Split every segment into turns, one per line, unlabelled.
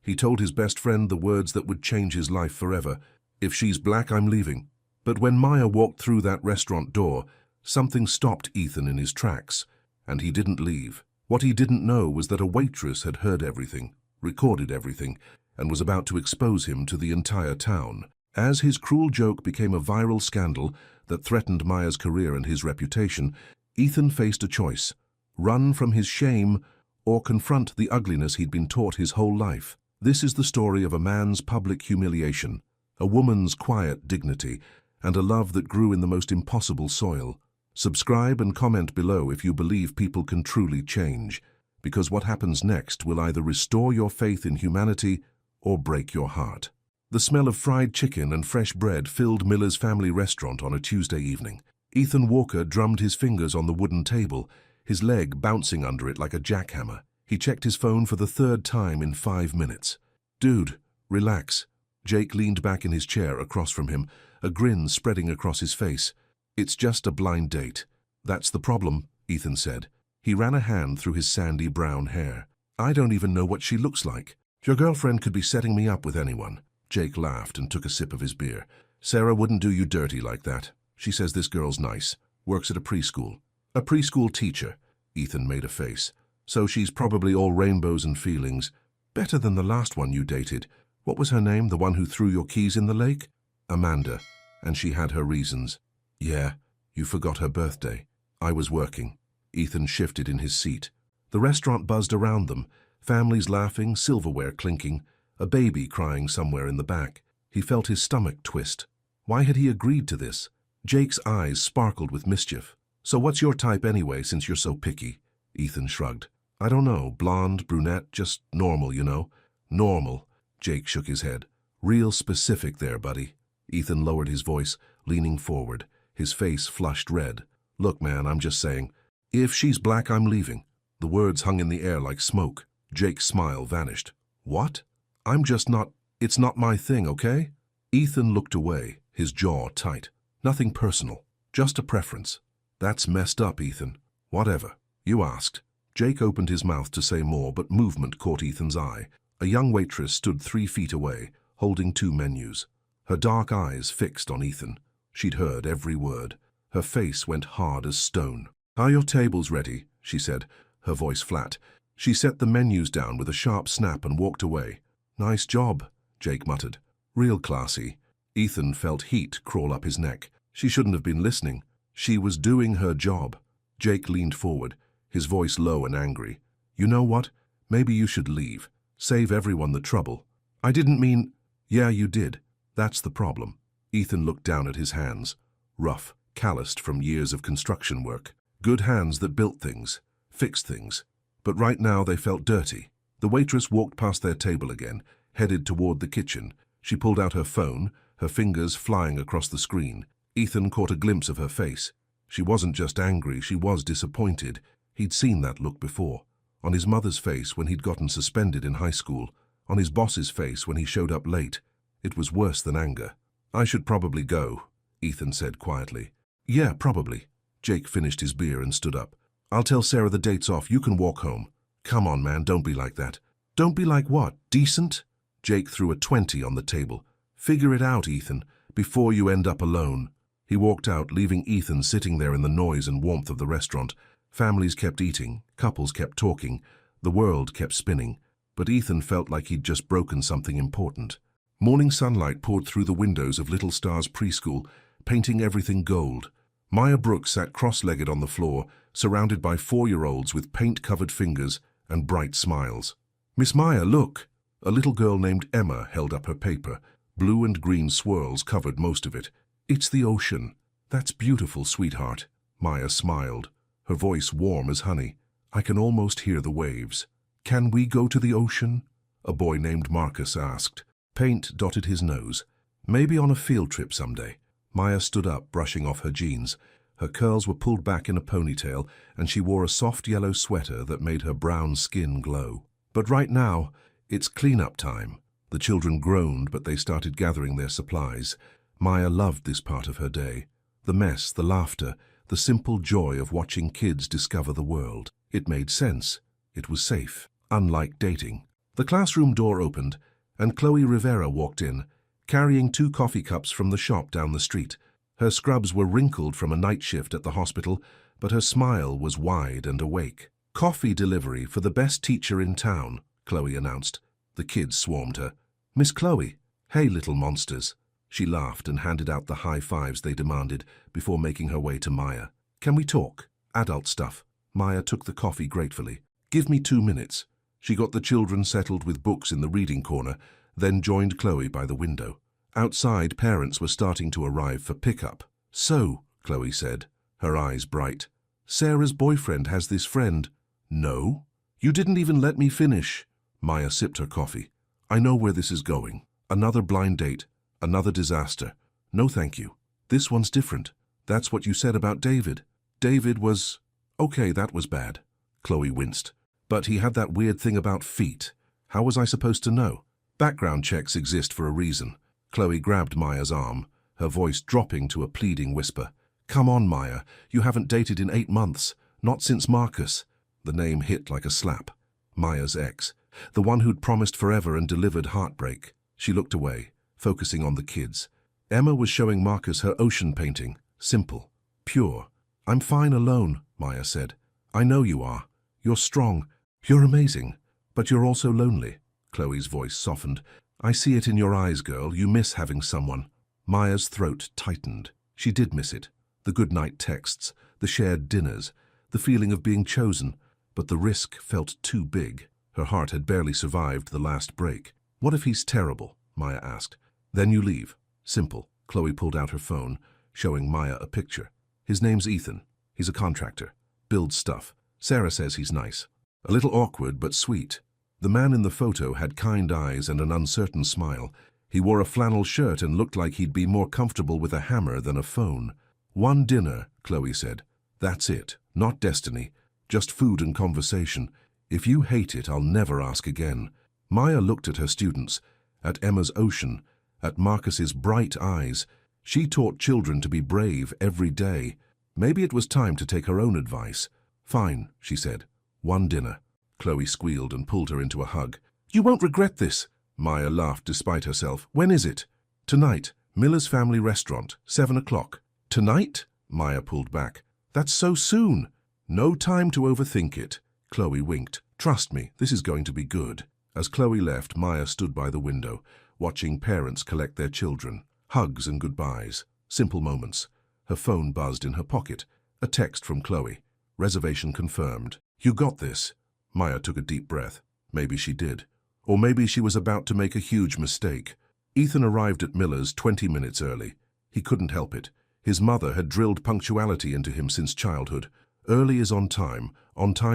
He told his best friend the words that would change his life forever. If she's black, I'm leaving. But when Maya walked through that restaurant door, something stopped Ethan in his tracks, and he didn't leave. What he didn't know was that a waitress had heard everything, recorded everything, and was about to expose him to the entire town. As his cruel joke became a viral scandal that threatened Maya's career and his reputation, Ethan faced a choice: run from his shame or confront the ugliness he'd been taught his whole life. This is the story of a man's public humiliation, a woman's quiet dignity, and a love that grew in the most impossible soil. Subscribe and comment below if you believe people can truly change, because what happens next will either restore your faith in humanity or break your heart. The smell of fried chicken and fresh bread filled Miller's family restaurant on a Tuesday evening. Ethan Walker drummed his fingers on the wooden table, his leg bouncing under it like a jackhammer. He checked his phone for the third time in 5 minutes. "Dude, relax." Jake leaned back in his chair across from him, a grin spreading across his face. "It's just a blind date." "That's the problem," Ethan said. He ran a hand through his sandy brown hair. "I don't even know what she looks like. Your girlfriend could be setting me up with anyone." Jake laughed and took a sip of his beer. "Sarah wouldn't do you dirty like that. She says this girl's nice, works at a preschool." "A preschool teacher," Ethan made a face. "So she's probably all rainbows and feelings. Better than the last one you dated. What was her name, the one who threw your keys in the lake?" "Amanda. And she had her reasons." "Yeah, you forgot her birthday." "I was working." Ethan shifted in his seat. The restaurant buzzed around them, families laughing, silverware clinking, a baby crying somewhere in the back. He felt his stomach twist. Why had he agreed to this? Jake's eyes sparkled with mischief. "So what's your type anyway, since you're so picky?" Ethan shrugged. "I don't know, blonde, brunette, just normal, you know." "Normal." Jake shook his head. "Real specific there, buddy." Ethan lowered his voice, leaning forward, his face flushed red. "Look, man, I'm just saying, if she's black, I'm leaving." The words hung in the air like smoke. Jake's smile vanished. "What?" "I'm just not, it's not my thing, okay?" Ethan looked away, his jaw tight. "Nothing personal, just a preference." "That's messed up, Ethan." "Whatever. You asked." Jake opened his mouth to say more, but movement caught Ethan's eye. A young waitress stood 3 feet away, holding 2 menus. Her dark eyes fixed on Ethan. She'd heard every word. Her face went hard as stone. "Are your tables ready?" she said, her voice flat. She set the menus down with a sharp snap and walked away. "Nice job," Jake muttered. "Real classy." Ethan felt heat crawl up his neck. She shouldn't have been listening. She was doing her job. Jake leaned forward, his voice low and angry. "You know what? Maybe you should leave. Save everyone the trouble." "I didn't mean—" "Yeah, you did. That's the problem." Ethan looked down at his hands. Rough, calloused from years of construction work. Good hands that built things, fixed things. But right now they felt dirty. The waitress walked past their table again, headed toward the kitchen. She pulled out her phone, her fingers flying across the screen. Ethan caught a glimpse of her face. She wasn't just angry, she was disappointed. He'd seen that look before. On his mother's face when he'd gotten suspended in high school. On his boss's face when he showed up late. It was worse than anger. "I should probably go," Ethan said quietly. "Yeah, probably." Jake finished his beer and stood up. "I'll tell Sarah the date's off. You can walk home." "Come on, man, don't be like that." "Don't be like what? Decent?" Jake threw a 20 on the table. "Figure it out, Ethan, before you end up alone." He walked out, leaving Ethan sitting there in the noise and warmth of the restaurant. Families kept eating, couples kept talking, the world kept spinning. But Ethan felt like he'd just broken something important. Morning sunlight poured through the windows of Little Stars Preschool, painting everything gold. Maya Brooks sat cross-legged on the floor, surrounded by 4-year-olds with paint-covered fingers and bright smiles. "Miss Maya, look!" A little girl named Emma held up her paper. Blue and green swirls covered most of it. "It's the ocean." "That's beautiful, sweetheart." Maya smiled, her voice warm as honey. "I can almost hear the waves." "Can we go to the ocean?" a boy named Marcus asked. Paint dotted his nose. "Maybe on a field trip someday." Maya stood up, brushing off her jeans. Her curls were pulled back in a ponytail, and she wore a soft yellow sweater that made her brown skin glow. "But right now, it's cleanup time." The children groaned, but they started gathering their supplies. Maya loved this part of her day. The mess, the laughter, the simple joy of watching kids discover the world. It made sense. It was safe. Unlike dating. The classroom door opened, and Chloe Rivera walked in, carrying 2 coffee cups from the shop down the street. Her scrubs were wrinkled from a night shift at the hospital, but her smile was wide and awake. "Coffee delivery for the best teacher in town," Chloe announced. The kids swarmed her. "Miss Chloe, hey little monsters." She laughed and handed out the high fives they demanded before making her way to Maya. "Can we talk? Adult stuff." Maya took the coffee gratefully. "Give me 2 minutes." She got the children settled with books in the reading corner, then joined Chloe by the window. Outside, parents were starting to arrive for pickup. "So," Chloe said, her eyes bright, "Sarah's boyfriend has this friend." "No? You didn't even let me finish." Maya sipped her coffee. "I know where this is going. Another blind date. Another disaster. No thank you. This one's different. That's what you said about David." "David was... Okay, that was bad." Chloe winced. "But he had that weird thing about feet. How was I supposed to know?" "Background checks exist for a reason." Chloe grabbed Maya's arm, her voice dropping to a pleading whisper. "Come on, Maya. You haven't dated in 8 months. Not since Marcus." The name hit like a slap. Maya's ex. The one who'd promised forever and delivered heartbreak. She looked away, focusing on the kids. Emma was showing Marcus her ocean painting. Simple. Pure. "I'm fine alone," Maya said. "I know you are. You're strong. You're amazing. But you're also lonely." Chloe's voice softened. "I see it in your eyes, girl. You miss having someone." Maya's throat tightened. She did miss it. The goodnight texts, the shared dinners, the feeling of being chosen. But the risk felt too big. Her heart had barely survived the last break. "What if he's terrible?" Maya asked. "Then you leave." Simple. Chloe pulled out her phone, showing Maya a picture. "His name's Ethan. He's a contractor. Builds stuff. Sarah says he's nice. A little awkward, but sweet." The man in the photo had kind eyes and an uncertain smile. He wore a flannel shirt and looked like he'd be more comfortable with a hammer than a phone. "One dinner," Chloe said. "That's it. Not destiny. Just food and conversation. If you hate it, I'll never ask again." Maya looked at her students, at Emma's ocean, at Marcus's bright eyes. She taught children to be brave every day. Maybe it was time to take her own advice. "Fine," she said. "One dinner." Chloe squealed and pulled her into a hug. "You won't regret this." Maya laughed despite herself. "When is it?" "Tonight. Miller's Family Restaurant, 7 o'clock. "Tonight?" Maya pulled back. "That's so soon." "No time to overthink it." Chloe winked. "Trust me, this is going to be good." As Chloe left, Maya stood by the window, watching parents collect their children. Hugs and goodbyes. Simple moments. Her phone buzzed in her pocket. A text from Chloe. "Reservation confirmed. You got this." Maya took a deep breath. Maybe she did. Or maybe she was about to make a huge mistake. Ethan arrived at Miller's 20 minutes early. He couldn't help it. His mother had drilled punctuality into him since childhood. Early is on time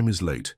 is late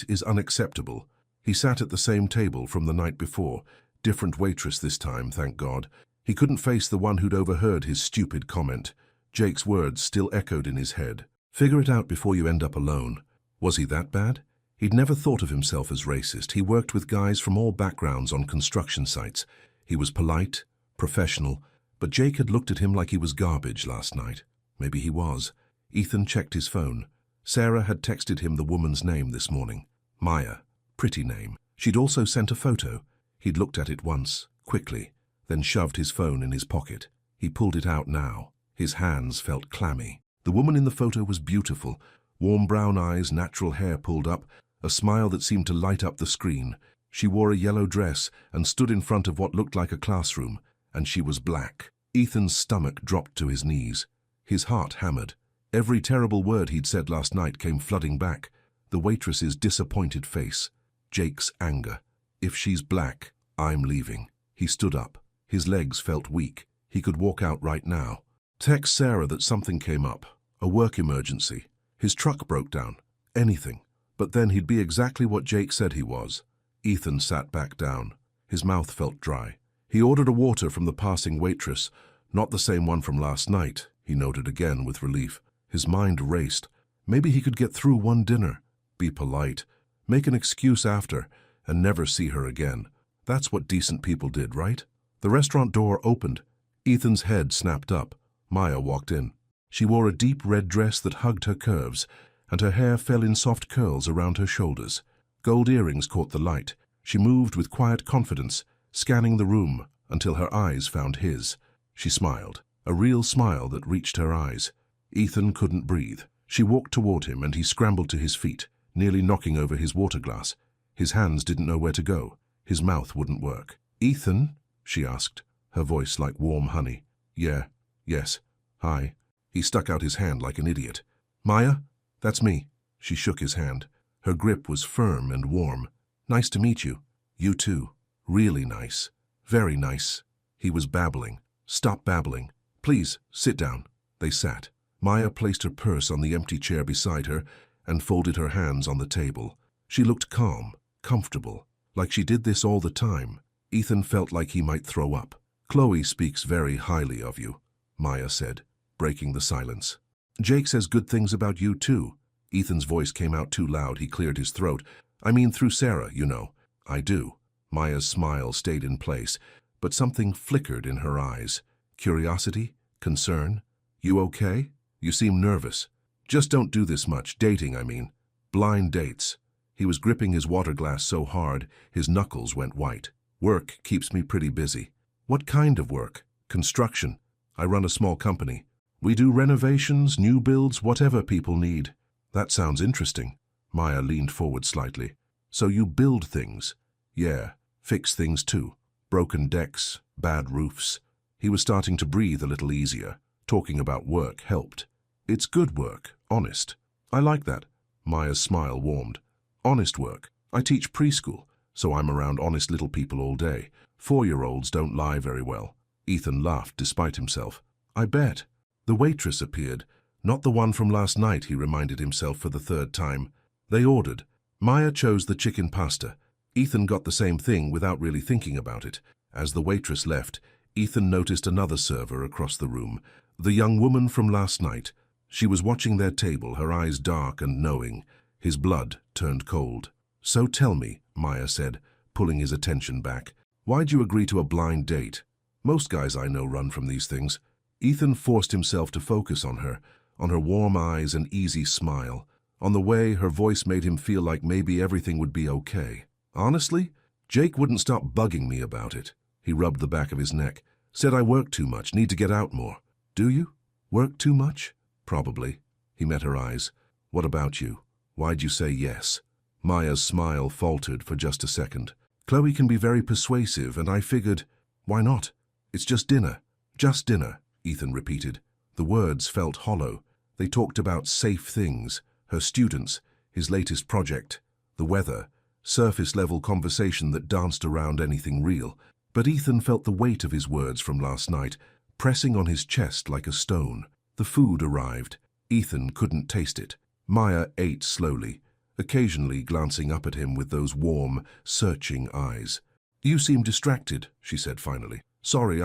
is unacceptable. He sat at the same table from the night before. Different waitress this time, thank God. He couldn't face the one who'd overheard his stupid comment. Jake's words still echoed in his head. "Figure it out before you end up alone." Was he that bad? He'd never thought of himself as racist. He worked with guys from all backgrounds on construction sites. He was polite, professional, but Jake had looked at him like he was garbage last night. Maybe he was. Ethan checked his phone. Sarah had texted him the woman's name this morning. Maya. Pretty name. She'd also sent a photo. He'd looked at it once, quickly, then shoved his phone in his pocket. He pulled it out now. His hands felt clammy. The woman in the photo was beautiful. Warm brown eyes, natural hair pulled up, a smile that seemed to light up the screen. She wore a yellow dress and stood in front of what looked like a classroom, and she was black. Ethan's stomach dropped to his knees. His heart hammered. Every terrible word he'd said last night came flooding back. The waitress's disappointed face. Jake's anger. "If she's black, I'm leaving." He stood up. His legs felt weak. He could walk out right now. Text Sarah that something came up. A work emergency. His truck broke down. Anything. But then he'd be exactly what Jake said he was. Ethan sat back down. His mouth felt dry. He ordered a water from the passing waitress. Not the same one from last night, he noted again with relief. His mind raced. Maybe he could get through one dinner. Be polite. Make an excuse after, and never see her again. That's what decent people did, right? The restaurant door opened. Ethan's head snapped up. Maya walked in. She wore a deep red dress that hugged her curves, and her hair fell in soft curls around her shoulders. Gold earrings caught the light. She moved with quiet confidence, scanning the room until her eyes found his. She smiled, a real smile that reached her eyes. Ethan couldn't breathe. She walked toward him and he scrambled to his feet, nearly knocking over his water glass. His hands didn't know where to go. His mouth wouldn't work. "Ethan?" she asked, her voice like warm honey. "Yeah, yes, hi." He stuck out his hand like an idiot. "Maya? That's me." She shook his hand. Her grip was firm and warm. "Nice to meet you." "You too. Really nice. Very nice." He was babbling. "Stop babbling. Please, sit down." They sat. Maya placed her purse on the empty chair beside her and folded her hands on the table. She looked calm, comfortable, like she did this all the time. Ethan felt like he might throw up. "Chloe speaks very highly of you," Maya said, breaking the silence. "Jake says good things about you too." Ethan's voice came out too loud. He cleared his throat. "I mean through Sarah, you know." "I do." Maya's smile stayed in place, but something flickered in her eyes. Curiosity? Concern? "You okay? You seem nervous." "Just don't do this much. Dating, I mean. Blind dates." He was gripping his water glass so hard, his knuckles went white. "Work keeps me pretty busy." "What kind of work?" "Construction. I run a small company. We do renovations, new builds, whatever people need." "That sounds interesting." Maya leaned forward slightly. "So you build things?" "Yeah, fix things too. Broken decks, bad roofs." He was starting to breathe a little easier. Talking about work helped. "It's good work, honest." "I like that." Maya's smile warmed. "Honest work. I teach preschool, so I'm around honest little people all day. 4-year-olds don't lie very well." Ethan laughed despite himself. "I bet." The waitress appeared. Not the one from last night, he reminded himself for the third time. They ordered. Maya chose the chicken pasta. Ethan got the same thing without really thinking about it. As the waitress left, Ethan noticed another server across the room, the young woman from last night. She was watching their table, her eyes dark and knowing. His blood turned cold. "So tell me," Maya said, pulling his attention back, "why'd you agree to a blind date? Most guys I know run from these things." Ethan forced himself to focus on her warm eyes and easy smile, on the way her voice made him feel like maybe everything would be okay. "Honestly, Jake wouldn't stop bugging me about it." He rubbed the back of his neck. "Said I work too much, need to get out more." "Do you? Work too much?" "Probably." He met her eyes. "What about you? Why'd you say yes?" Maya's smile faltered for just a second. "Chloe can be very persuasive, and I figured, why not? It's just dinner." "Just dinner," Ethan repeated. The words felt hollow. They talked about safe things, her students, his latest project, the weather, surface-level conversation that danced around anything real. But Ethan felt the weight of his words from last night, pressing on his chest like a stone. The food arrived. Ethan couldn't taste it. Maya ate slowly, occasionally glancing up at him with those warm, searching eyes. "You seem distracted," she said finally. "Sorry,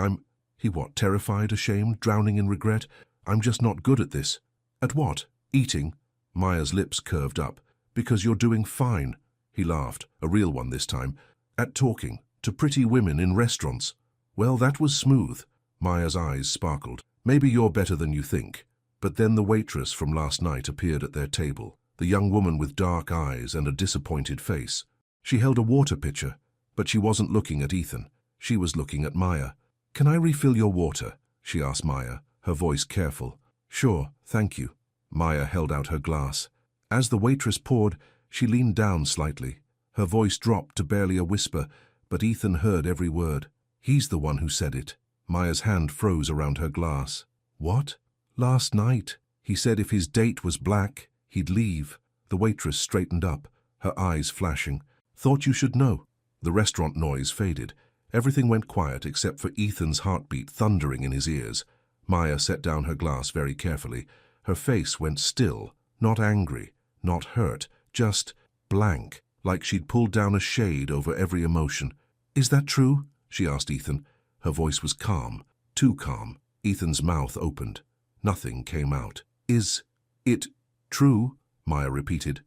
He what, terrified, ashamed, drowning in regret? "I'm just not good at this." "At what? Eating?" Maya's lips curved up. "Because you're doing fine." He laughed, a real one this time. "At talking to pretty women in restaurants." "Well, that was smooth." Maya's eyes sparkled. "Maybe you're better than you think." But then the waitress from last night appeared at their table, the young woman with dark eyes and a disappointed face. She held a water pitcher, but she wasn't looking at Ethan. She was looking at Maya. "Can I refill your water?" she asked Maya, her voice careful. "Sure, thank you." Maya held out her glass. As the waitress poured, she leaned down slightly. Her voice dropped to barely a whisper, but Ethan heard every word. "He's the one who said it." Maya's hand froze around her glass. "What?" "Last night. He said if his date was black, he'd leave." The waitress straightened up, her eyes flashing. "Thought you should know." The restaurant noise faded. Everything went quiet except for Ethan's heartbeat thundering in his ears. Maya set down her glass very carefully. Her face went still, not angry, not hurt, just blank, like she'd pulled down a shade over every emotion. "Is that true?" she asked Ethan. Her voice was calm, too calm. Ethan's mouth opened. Nothing came out. "Is it true?" Maya repeated.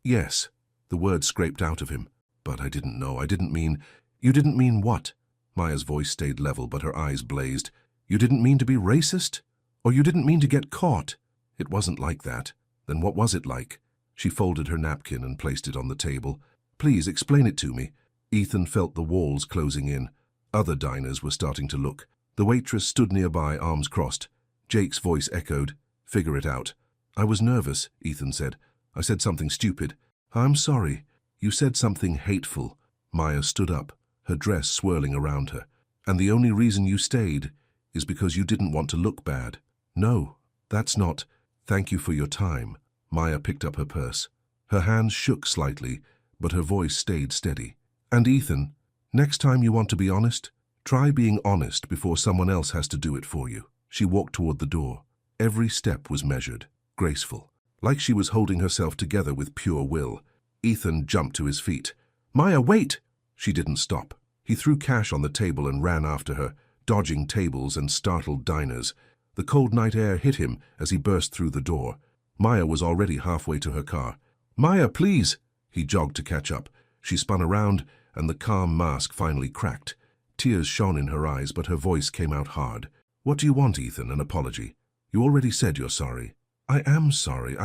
Yes." The word scraped out of him. "But I didn't know. I didn't mean—" "You didn't mean what?" Maya's voice stayed level, but her eyes blazed. "You didn't mean to be racist? Or you didn't mean to get caught?" "It wasn't like that." "Then what was it like?" She folded her napkin and placed it on the table. Please explain it to me. Ethan felt the walls closing in. Other diners were starting to look. The waitress stood nearby, arms crossed. Jake's voice echoed, "Figure it out." "I was nervous," Ethan said. "I said something stupid." "I'm sorry. You said something hateful." Maya stood up, her dress swirling around her. "And the only reason you stayed is because you didn't want to look bad." "No, that's not. Thank you for your time." Maya picked up her purse. Her hands shook slightly, but her voice stayed steady. "And Ethan, next time you want to be honest, try being honest before someone else has to do it for you." She walked toward the door. Every step was measured, graceful, like she was holding herself together with pure will. Ethan jumped to his feet. "Maya, wait!" She didn't stop. He threw cash on the table and ran after her, dodging tables and startled diners. The cold night air hit him as he burst through the door. Maya was already halfway to her car. "Maya, please!" He jogged to catch up. She spun around, and the calm mask finally cracked. Tears shone in her eyes, but her voice came out hard. "What do you want, Ethan? An apology? You already said you're sorry." "I am sorry.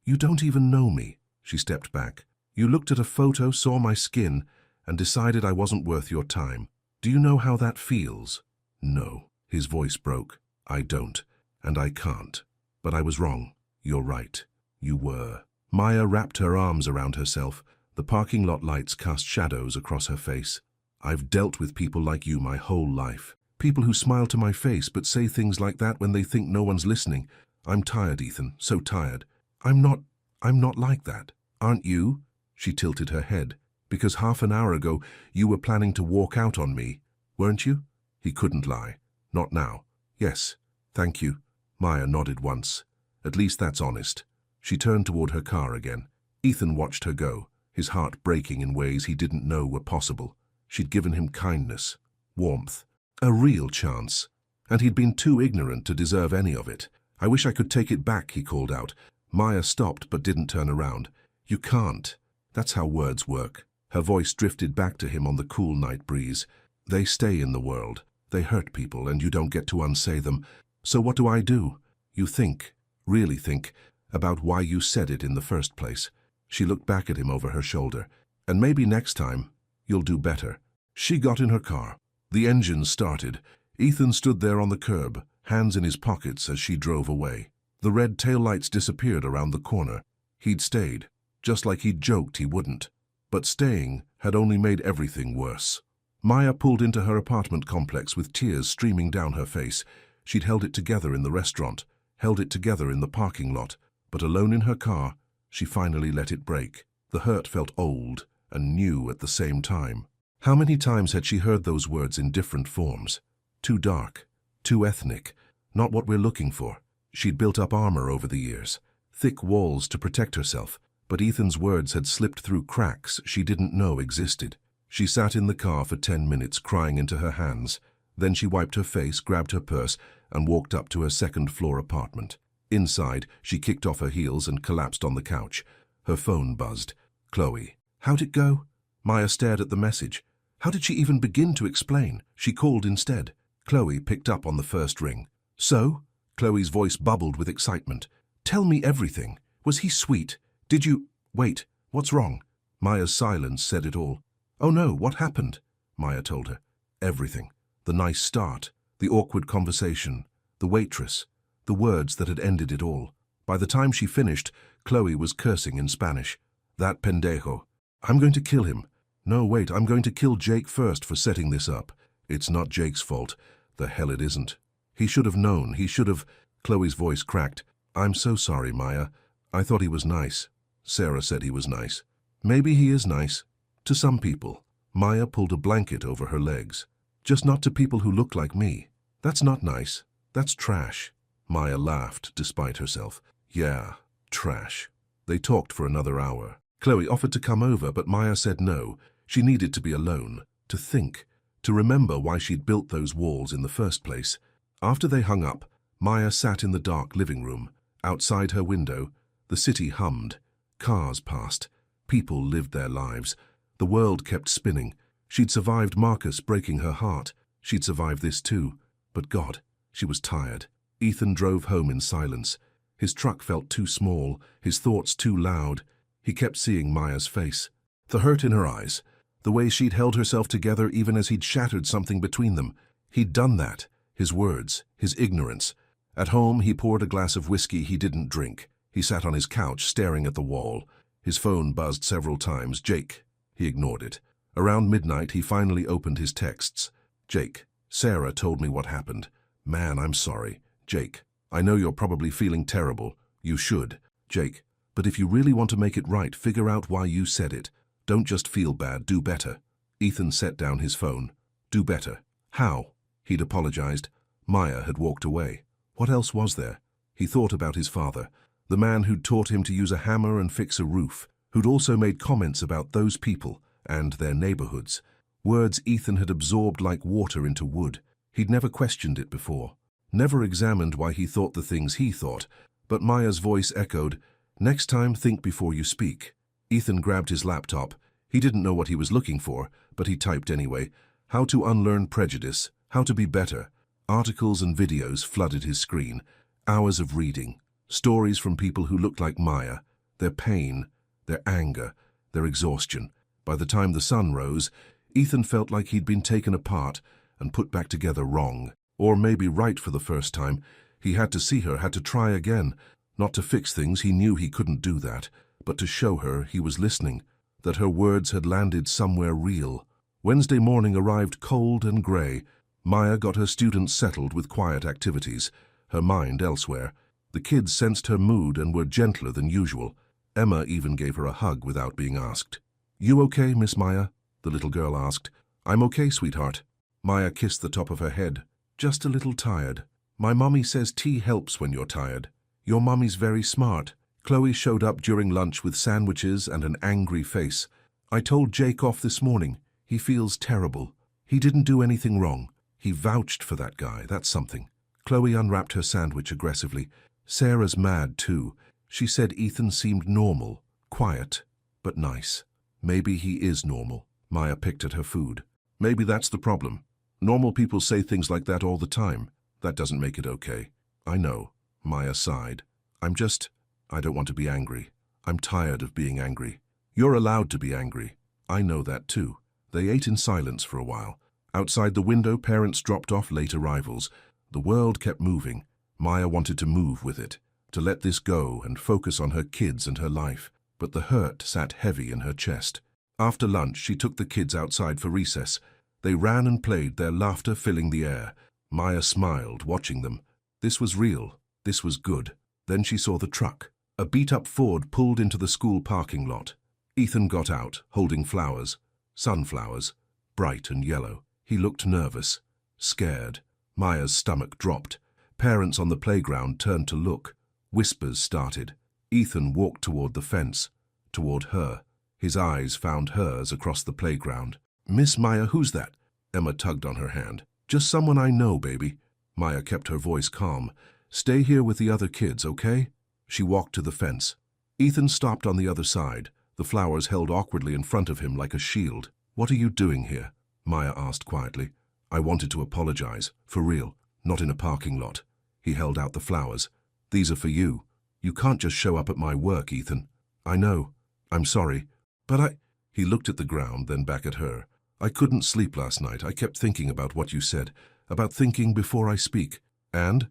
You don't even know me." She stepped back. "You looked at a photo, saw my skin, and decided I wasn't worth your time. Do you know how that feels?" "No." His voice broke. "I don't, and I can't. But I was wrong. You're right. You were." Maya wrapped her arms around herself. The parking lot lights cast shadows across her face. "I've dealt with people like you my whole life. People who smile to my face but say things like that when they think no one's listening. I'm tired, Ethan, so tired. I'm not like that. Aren't you?" She tilted her head. "Because half an hour ago you were planning to walk out on me, weren't you?" He couldn't lie. "Not now." "Yes, thank you." Maya nodded once. "At least that's honest." She turned toward her car again. Ethan watched her go, his heart breaking in ways he didn't know were possible. She'd given him kindness, warmth, a real chance, and he'd been too ignorant to deserve any of it. "I wish I could take it back," he called out. Maya stopped but didn't turn around. "You can't. That's how words work." Her voice drifted back to him on the cool night breeze. "They stay in the world. They hurt people, and you don't get to unsay them. So what do? You think, really think, about why you said it in the first place." She looked back at him over her shoulder. "And maybe next time, you'll do better." She got in her car. The engine started. Ethan stood there on the curb, hands in his pockets as she drove away. The red taillights disappeared around the corner. He'd stayed, just like he'd joked he wouldn't. But staying had only made everything worse. Maya pulled into her apartment complex with tears streaming down her face. She'd held it together in the restaurant, held it together in the parking lot, but alone in her car, she finally let it break. The hurt felt old and new at the same time. How many times had she heard those words in different forms? Too dark, too ethnic, not what we're looking for. She'd built up armor over the years, thick walls to protect herself, but Ethan's words had slipped through cracks she didn't know existed. She sat in the car for 10 minutes crying into her hands. Then she wiped her face, grabbed her purse, and walked up to her second-floor apartment. Inside, she kicked off her heels and collapsed on the couch. Her phone buzzed. "Chloe." "How'd it go?" Maya stared at the message. How did she even begin to explain? She called instead. Chloe picked up on the first ring. "So?" Chloe's voice bubbled with excitement. "Tell me everything. Was he sweet? Did you— Wait, what's wrong?" Maya's silence said it all. "Oh no, what happened?" Maya told her. Everything. The nice start, the awkward conversation, the waitress, the words that had ended it all. By the time she finished, Chloe was cursing in Spanish. "That pendejo. I'm going to kill him. No, wait, I'm going to kill Jake first for setting this up. It's not Jake's fault. The hell it isn't. He should have known. He should have—" Chloe's voice cracked. "I'm so sorry, Maya. I thought he was nice. Sarah said he was nice. Maybe he is nice. To some people." Maya pulled a blanket over her legs. "Just not to people who look like me. That's not nice. That's trash." Maya laughed, despite herself. "Yeah, trash." They talked for another hour. Chloe offered to come over, but Maya said no. She needed to be alone, to think, to remember why she'd built those walls in the first place. After they hung up, Maya sat in the dark living room. Outside her window, the city hummed. Cars passed. People lived their lives. The world kept spinning. She'd survived Marcus breaking her heart. She'd survived this too. But God, she was tired. Ethan drove home in silence. His truck felt too small, his thoughts too loud. He kept seeing Maya's face. The hurt in her eyes, the way she'd held herself together even as he'd shattered something between them. He'd done that, his words, his ignorance. At home, he poured a glass of whiskey he didn't drink. He sat on his couch, staring at the wall. His phone buzzed several times. Jake. He ignored it. Around midnight, he finally opened his texts. Jake, Sarah told me what happened. Man, I'm sorry. Jake, I know you're probably feeling terrible. You should. Jake, but if you really want to make it right, figure out why you said it. Don't just feel bad, do better. Ethan set down his phone. Do better. How? He'd apologized. Maya had walked away. What else was there? He thought about his father, the man who'd taught him to use a hammer and fix a roof, who'd also made comments about those people and their neighborhoods. Words Ethan had absorbed like water into wood. He'd never questioned it before, never examined why he thought the things he thought, but Maya's voice echoed, "Next time, think before you speak." Ethan grabbed his laptop. He didn't know what he was looking for, but he typed anyway. How to unlearn prejudice, how to be better. Articles and videos flooded his screen. Hours of reading. Stories from people who looked like Maya. Their pain, their anger, their exhaustion. By the time the sun rose, Ethan felt like he'd been taken apart and put back together wrong. Or maybe right for the first time. He had to see her, had to try again. Not to fix things, he knew he couldn't do that, but to show her he was listening, that her words had landed somewhere real. Wednesday morning arrived cold and grey. Maya got her students settled with quiet activities, her mind elsewhere. The kids sensed her mood and were gentler than usual. Emma even gave her a hug without being asked. "You okay, Miss Maya?" the little girl asked. "I'm okay, sweetheart." Maya kissed the top of her head. "Just a little tired. My mommy says tea helps when you're tired. Your mommy's very smart." Chloe showed up during lunch with sandwiches and an angry face. "I told Jake off this morning. He feels terrible. He didn't do anything wrong. He vouched for that guy, that's something." Chloe unwrapped her sandwich aggressively. Sarah's mad too. She said Ethan seemed normal, quiet, but nice. Maybe he is normal. Maya picked at her food. Maybe that's the problem. Normal people say things like that all the time. That doesn't make it okay. I know. Maya sighed. I don't want to be angry. I'm tired of being angry. You're allowed to be angry. I know that too. They ate in silence for a while. Outside the window, parents dropped off late arrivals. The world kept moving. Maya wanted to move with it, to let this go and focus on her kids and her life. But the hurt sat heavy in her chest. After lunch, she took the kids outside for recess. They ran and played, their laughter filling the air. Maya smiled, watching them. This was real. This was good. Then she saw the truck. A beat-up Ford pulled into the school parking lot. Ethan got out, holding flowers. Sunflowers, bright and yellow. He looked nervous, scared. Maya's stomach dropped. Parents on the playground turned to look. Whispers started. Ethan walked toward the fence, toward her. His eyes found hers across the playground. "Miss Maya, who's that?" Emma tugged on her hand. "Just someone I know, baby." Maya kept her voice calm. "Stay here with the other kids, okay?" She walked to the fence. Ethan stopped on the other side, the flowers held awkwardly in front of him like a shield. "What are you doing here?" Maya asked quietly. "I wanted to apologize, for real, not in a parking lot." He held out the flowers. "These are for you. You can't just show up at my work, Ethan." "I know. I'm sorry. But He looked at the ground, then back at her. "I couldn't sleep last night. I kept thinking about what you said, about thinking before I speak. And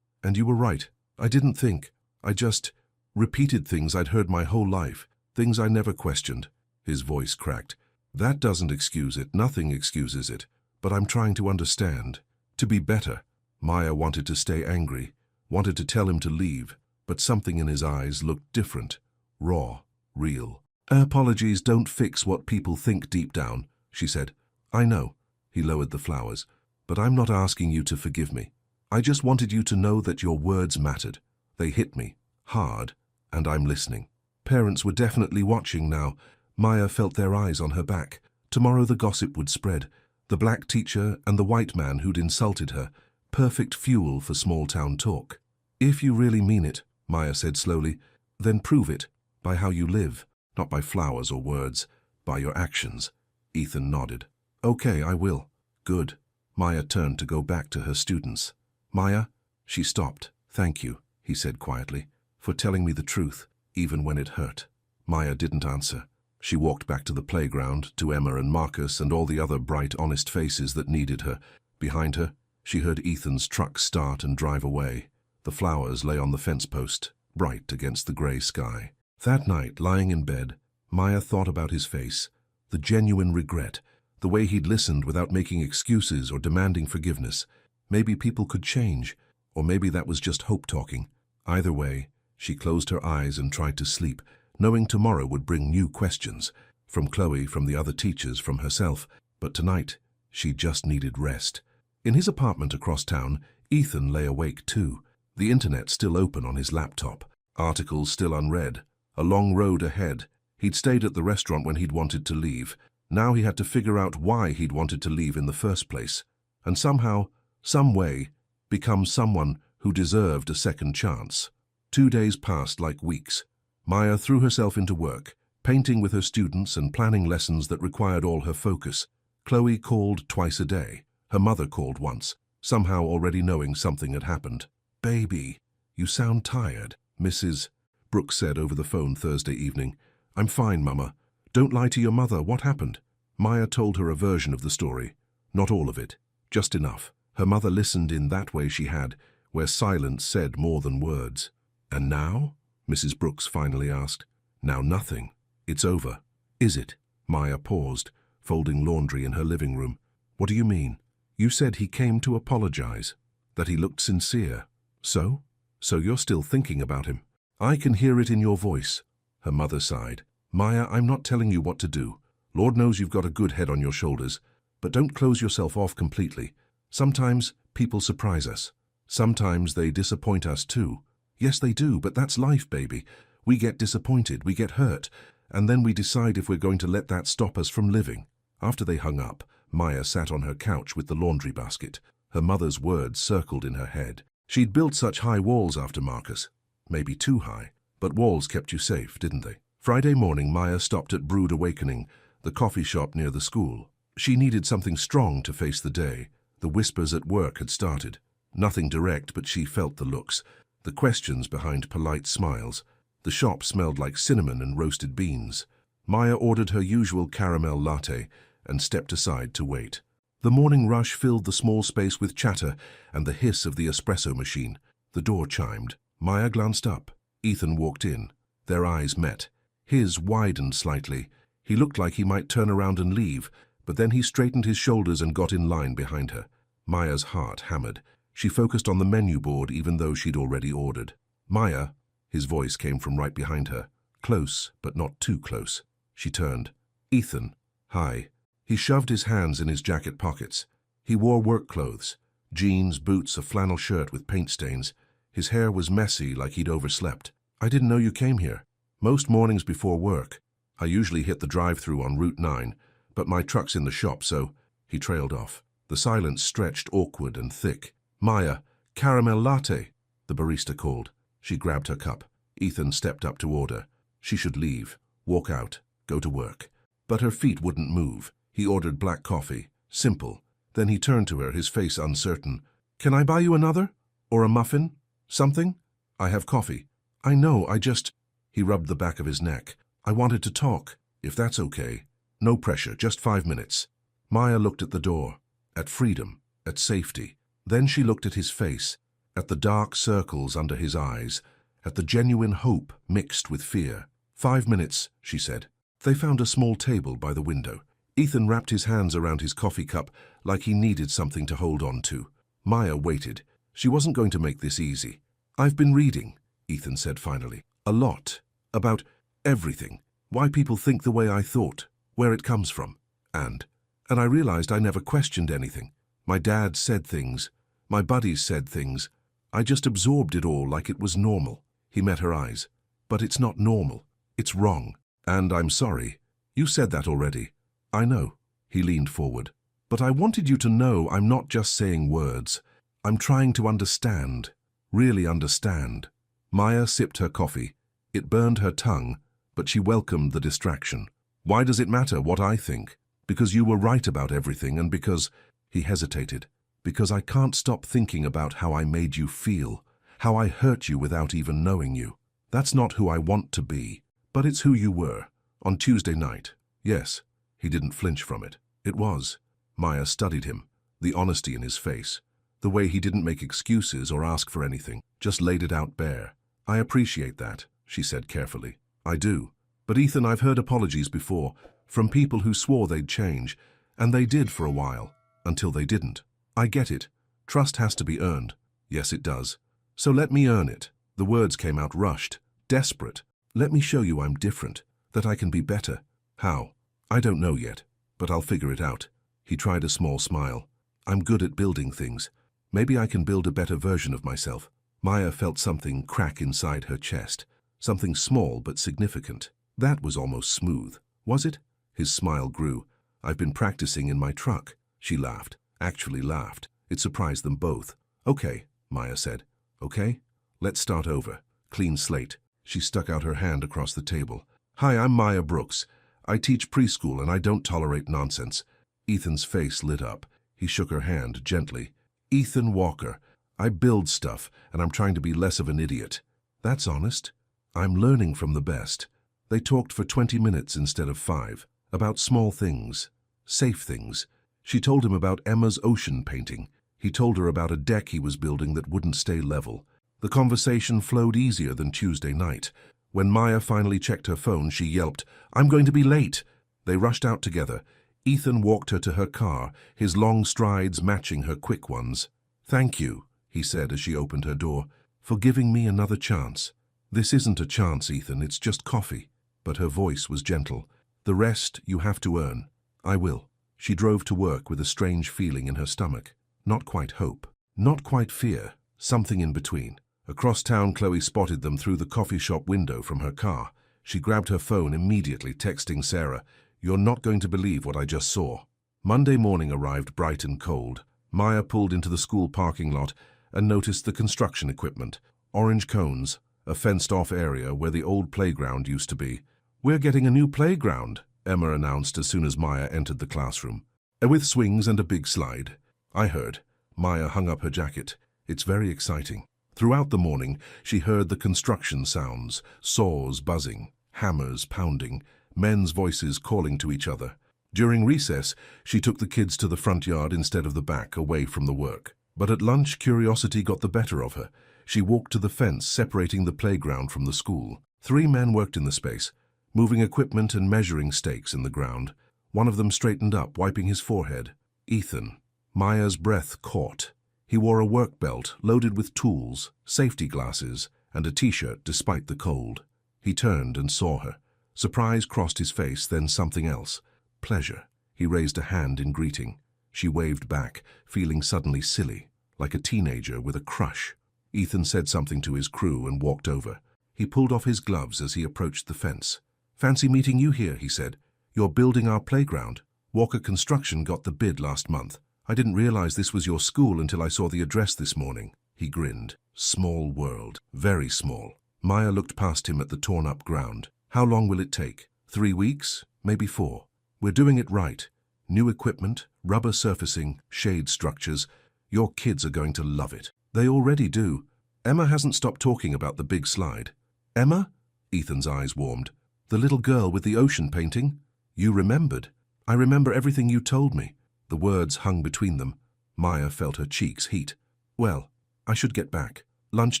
you were right. I didn't think. I just repeated things I'd heard my whole life, things I never questioned." His voice cracked. "That doesn't excuse it. Nothing excuses it. But I'm trying to understand, to be better." Maya wanted to stay angry, wanted to tell him to leave, but something in his eyes looked different, raw, real. "Apologies don't fix what people think deep down," she said. "I know." He lowered the flowers. "But I'm not asking you to forgive me. I just wanted you to know that your words mattered. They hit me, hard, and I'm listening." Parents were definitely watching now. Maya felt their eyes on her back. Tomorrow the gossip would spread. The black teacher and the white man who'd insulted her. Perfect fuel for small-town talk. "If you really mean it," Maya said slowly, "then prove it, by how you live, not by flowers or words, by your actions." Ethan nodded. "Okay, I will." "Good." Maya turned to go back to her students. "Maya?" She stopped. "Thank you," he said quietly, "for telling me the truth, even when it hurt." Maya didn't answer. She walked back to the playground, to Emma and Marcus and all the other bright, honest faces that needed her. Behind her, she heard Ethan's truck start and drive away. The flowers lay on the fence post, bright against the grey sky. That night, lying in bed, Maya thought about his face, the genuine regret, the way he'd listened without making excuses or demanding forgiveness. Maybe people could change, or maybe that was just hope talking. Either way, she closed her eyes and tried to sleep, knowing tomorrow would bring new questions, from Chloe, from the other teachers, from herself. But tonight, she just needed rest. In his apartment across town, Ethan lay awake too, the internet still open on his laptop, articles still unread, a long road ahead. He'd stayed at the restaurant when he'd wanted to leave. Now he had to figure out why he'd wanted to leave in the first place, and somehow, some way, become someone who deserved a second chance. 2 days passed like weeks. Maya threw herself into work, painting with her students and planning lessons that required all her focus. Chloe called twice a day. Her mother called once, somehow already knowing something had happened. "Baby, you sound tired," Mrs. Brooks said over the phone Thursday evening. "I'm fine, Mama. Don't lie to your mother. What happened?" Maya told her a version of the story. Not all of it, just enough. Her mother listened in that way she had, where silence said more than words. "And now?" Mrs. Brooks finally asked. "Now nothing. It's over." "Is it?" Maya paused, folding laundry in her living room. "What do you mean? You said he came to apologize, that he looked sincere. So? So you're still thinking about him?" "I can hear it in your voice," her mother sighed. "Maya, I'm not telling you what to do. Lord knows you've got a good head on your shoulders, but don't close yourself off completely. Sometimes people surprise us. Sometimes they disappoint us too. Yes, they do, but that's life, baby. We get disappointed, we get hurt, and then we decide if we're going to let that stop us from living." After they hung up, Maya sat on her couch with the laundry basket. Her mother's words circled in her head. She'd built such high walls after Marcus. Maybe too high, but walls kept you safe, didn't they? Friday morning, Maya stopped at Brood Awakening, the coffee shop near the school. She needed something strong to face the day. The whispers at work had started. Nothing direct, but she felt the looks, the questions behind polite smiles. The shop smelled like cinnamon and roasted beans. Maya ordered her usual caramel latte and stepped aside to wait. The morning rush filled the small space with chatter and the hiss of the espresso machine. The door chimed. Maya glanced up. Ethan walked in. Their eyes met. His widened slightly. He looked like he might turn around and leave, but then he straightened his shoulders and got in line behind her. Maya's heart hammered. She focused on the menu board even though she'd already ordered. "Maya," his voice came from right behind her. Close, but not too close. She turned. "Ethan, hi." He shoved his hands in his jacket pockets. He wore work clothes, jeans, boots, a flannel shirt with paint stains. His hair was messy like he'd overslept. "I didn't know you came here. Most mornings before work. I usually hit the drive-thru on Route 9, but my truck's in the shop, so..." He trailed off. The silence stretched awkward and thick. "Maya, caramel latte," the barista called. She grabbed her cup. Ethan stepped up to order. She should leave, walk out, go to work. But her feet wouldn't move. He ordered black coffee, simple. Then he turned to her, his face uncertain. "Can I buy you another? Or a muffin? Something?" "I have coffee." "I know, I just..." He rubbed the back of his neck. "I wanted to talk, if that's okay. No pressure, just 5 minutes." Maya looked at the door, at freedom, at safety. Then she looked at his face, at the dark circles under his eyes, at the genuine hope mixed with fear. 5 minutes, she said. They found a small table by the window. Ethan wrapped his hands around his coffee cup like he needed something to hold on to. Maya waited. She wasn't going to make this easy. "I've been reading," Ethan said finally. "A lot. About everything. Why people think the way I thought. Where it comes from. And I realized I never questioned anything. My dad said things. My buddies said things. I just absorbed it all like it was normal." He met her eyes. "But it's not normal. It's wrong. And I'm sorry. You said that already." "I know." He leaned forward. "But I wanted you to know I'm not just saying words. I'm trying to understand. Really understand." Maya sipped her coffee. It burned her tongue, but she welcomed the distraction. "Why does it matter what I think?" "Because you were right about everything and because..." He hesitated. "Because I can't stop thinking about how I made you feel, how I hurt you without even knowing you. That's not who I want to be, but it's who you were. On Tuesday night. Yes. He didn't flinch from it. It was. Maya studied him, the honesty in his face, the way he didn't make excuses or ask for anything, just laid it out bare. I appreciate that, she said carefully. I do. But Ethan, I've heard apologies before, from people who swore they'd change, and they did for a while, until they didn't. I get it. Trust has to be earned. Yes, it does. So let me earn it. The words came out rushed, desperate. Let me show you I'm different, that I can be better. How? I don't know yet, but I'll figure it out. He tried a small smile. I'm good at building things. Maybe I can build a better version of myself. Maya felt something crack inside her chest, something small but significant. That was almost smooth. Was it? His smile grew. I've been practicing in my truck. She laughed, actually laughed. It surprised them both. Okay, Maya said. Okay? Let's start over. Clean slate. She stuck out her hand across the table. Hi, I'm Maya Brooks. I teach preschool and I don't tolerate nonsense. Ethan's face lit up. He shook her hand gently. Ethan Walker. I build stuff and I'm trying to be less of an idiot. That's honest. I'm learning from the best. They talked for 20 minutes instead of 5, about small things, safe things. She told him about Emma's ocean painting. He told her about a deck he was building that wouldn't stay level. The conversation flowed easier than Tuesday night. When Maya finally checked her phone, she yelped, I'm going to be late. They rushed out together. Ethan walked her to her car, his long strides matching her quick ones. Thank you, he said as she opened her door, for giving me another chance. This isn't a chance, Ethan, it's just coffee. But her voice was gentle. The rest you have to earn. I will. She drove to work with a strange feeling in her stomach. Not quite hope. Not quite fear. Something in between. Across town, Chloe spotted them through the coffee shop window from her car. She grabbed her phone immediately, texting Sarah, You're not going to believe what I just saw. Monday morning arrived bright and cold. Maya pulled into the school parking lot and noticed the construction equipment. Orange cones, a fenced-off area where the old playground used to be. We're getting a new playground, Emma announced as soon as Maya entered the classroom. With swings and a big slide. I heard. Maya hung up her jacket. It's very exciting. Throughout the morning, she heard the construction sounds, saws buzzing, hammers pounding, men's voices calling to each other. During recess, she took the kids to the front yard instead of the back, away from the work. But at lunch, curiosity got the better of her. She walked to the fence separating the playground from the school. 3 men worked in the space, moving equipment and measuring stakes in the ground. One of them straightened up, wiping his forehead. Ethan. Maya's breath caught. He wore a work belt loaded with tools, safety glasses, and a t-shirt despite the cold. He turned and saw her. Surprise crossed his face, then something else. Pleasure. He raised a hand in greeting. She waved back, feeling suddenly silly, like a teenager with a crush. Ethan said something to his crew and walked over. He pulled off his gloves as he approached the fence. Fancy meeting you here, he said. You're building our playground. Walker Construction got the bid last month. I didn't realize this was your school until I saw the address this morning. He grinned. Small world. Very small. Maya looked past him at the torn-up ground. How long will it take? 3 weeks? Maybe 4. We're doing it right. New equipment, rubber surfacing, shade structures. Your kids are going to love it. They already do. Emma hasn't stopped talking about the big slide. Emma? Ethan's eyes warmed. The little girl with the ocean painting? You remembered. I remember everything you told me. The words hung between them. Maya felt her cheeks heat. Well, I should get back. Lunch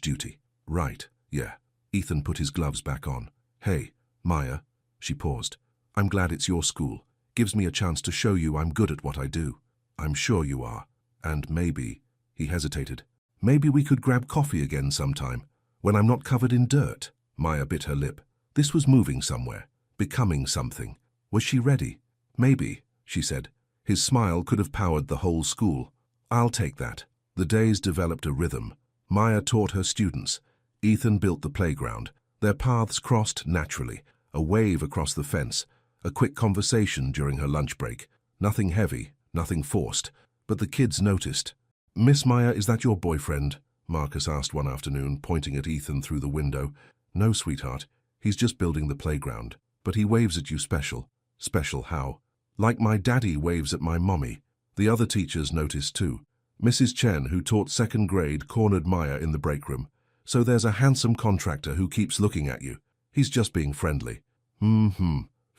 duty. Right, yeah. Ethan put his gloves back on. Hey, Maya. She paused. I'm glad it's your school. Gives me a chance to show you I'm good at what I do. I'm sure you are. And maybe, he hesitated, maybe we could grab coffee again sometime, when I'm not covered in dirt. Maya bit her lip. This was moving somewhere, becoming something. Was she ready? Maybe, she said. His smile could have powered the whole school. I'll take that. The days developed a rhythm. Maya taught her students. Ethan built the playground. Their paths crossed naturally, a wave across the fence, a quick conversation during her lunch break. Nothing heavy, nothing forced, but the kids noticed. Miss Maya, is that your boyfriend? Marcus asked one afternoon, pointing at Ethan through the window. No, sweetheart. He's just building the playground. But he waves at you special. Special how? Like my daddy waves at my mommy. The other teachers noticed too. Mrs. Chen, who taught 2nd grade, cornered Maya in the break room. So there's a handsome contractor who keeps looking at you. He's just being friendly.